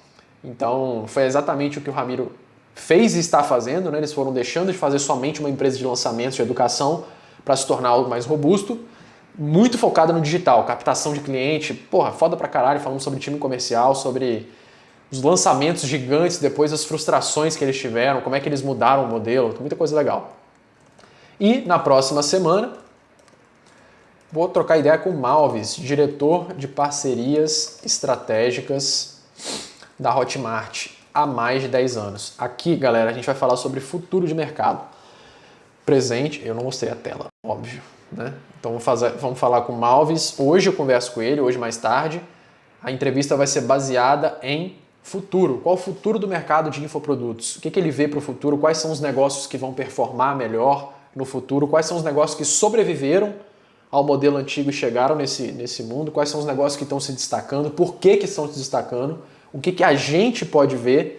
Então, foi exatamente o que o Ramiro fez e está fazendo, né? Eles foram deixando de fazer somente uma empresa de lançamentos de educação para se tornar algo mais robusto, muito focado no digital, captação de cliente, porra, foda pra caralho, falando sobre time comercial, sobre os lançamentos gigantes, depois as frustrações que eles tiveram, como é que eles mudaram o modelo, muita coisa legal. E na próxima semana, vou trocar ideia com o Malvis, diretor de parcerias estratégicas da Hotmart há mais de 10 anos. Aqui, galera, a gente vai falar sobre futuro de mercado. presente. Eu não mostrei a tela, óbvio, né? Então vamos falar com o Malvis. Hoje eu converso com ele, hoje mais tarde. A entrevista vai ser baseada em futuro. Qual o futuro do mercado de infoprodutos? O que ele vê para o futuro? Quais são os negócios que vão performar melhor no futuro? Quais são os negócios que sobreviveram ao modelo antigo e chegaram nesse mundo? Quais são os negócios que estão se destacando? Por que estão se destacando? O que a gente pode ver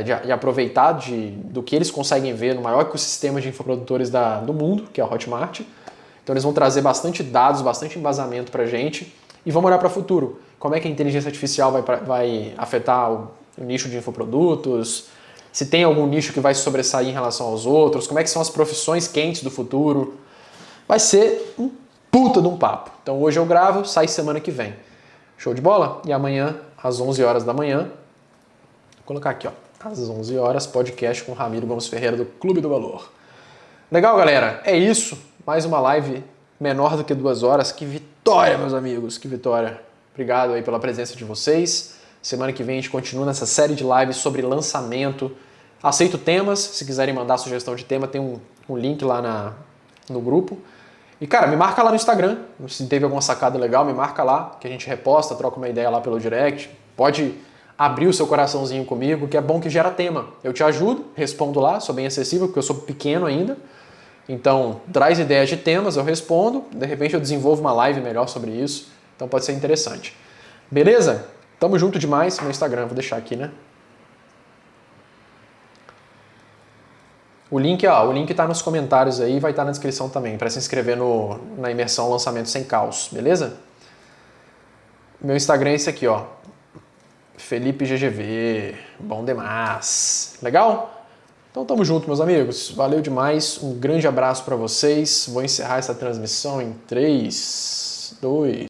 de aproveitar do que eles conseguem ver no maior ecossistema de infoprodutores do mundo, que é a Hotmart. Então eles vão trazer bastante dados, bastante embasamento para a gente e vamos olhar para o futuro. Como é que a inteligência artificial vai afetar o nicho de infoprodutos? Se tem algum nicho que vai sobressair em relação aos outros? Como é que são as profissões quentes do futuro? Vai ser um puta de um papo. Então hoje eu gravo, sai semana que vem. Show de bola? E amanhã, às 11 horas da manhã, vou colocar aqui, ó, às 11 horas, podcast com Ramiro Gomes Ferreira do Clube do Valor. Legal, galera? É isso. Mais uma live menor do que 2 horas. Que vitória, meus amigos. Que vitória. Obrigado aí pela presença de vocês. Semana que vem a gente continua nessa série de lives sobre lançamento. Aceito temas. Se quiserem mandar sugestão de tema, tem um link lá no grupo. E, cara, me marca lá no Instagram. Se teve alguma sacada legal, me marca lá, que a gente reposta, troca uma ideia lá pelo direct. Pode abrir o seu coraçãozinho comigo, que é bom que gera tema. Eu te ajudo, respondo lá, sou bem acessível, porque eu sou pequeno ainda. Então, traz ideias de temas, eu respondo. De repente eu desenvolvo uma live melhor sobre isso. Então pode ser interessante. Beleza? Tamo junto demais. Meu Instagram, vou deixar aqui, né? O link tá nos comentários aí, vai estar na descrição também, para se inscrever na imersão Lançamento Sem Caos, beleza? Meu Instagram é esse aqui, ó. Felipe GGV. Bom demais. Legal? Então tamo junto, meus amigos. Valeu demais. Um grande abraço para vocês. Vou encerrar essa transmissão em 3, 2...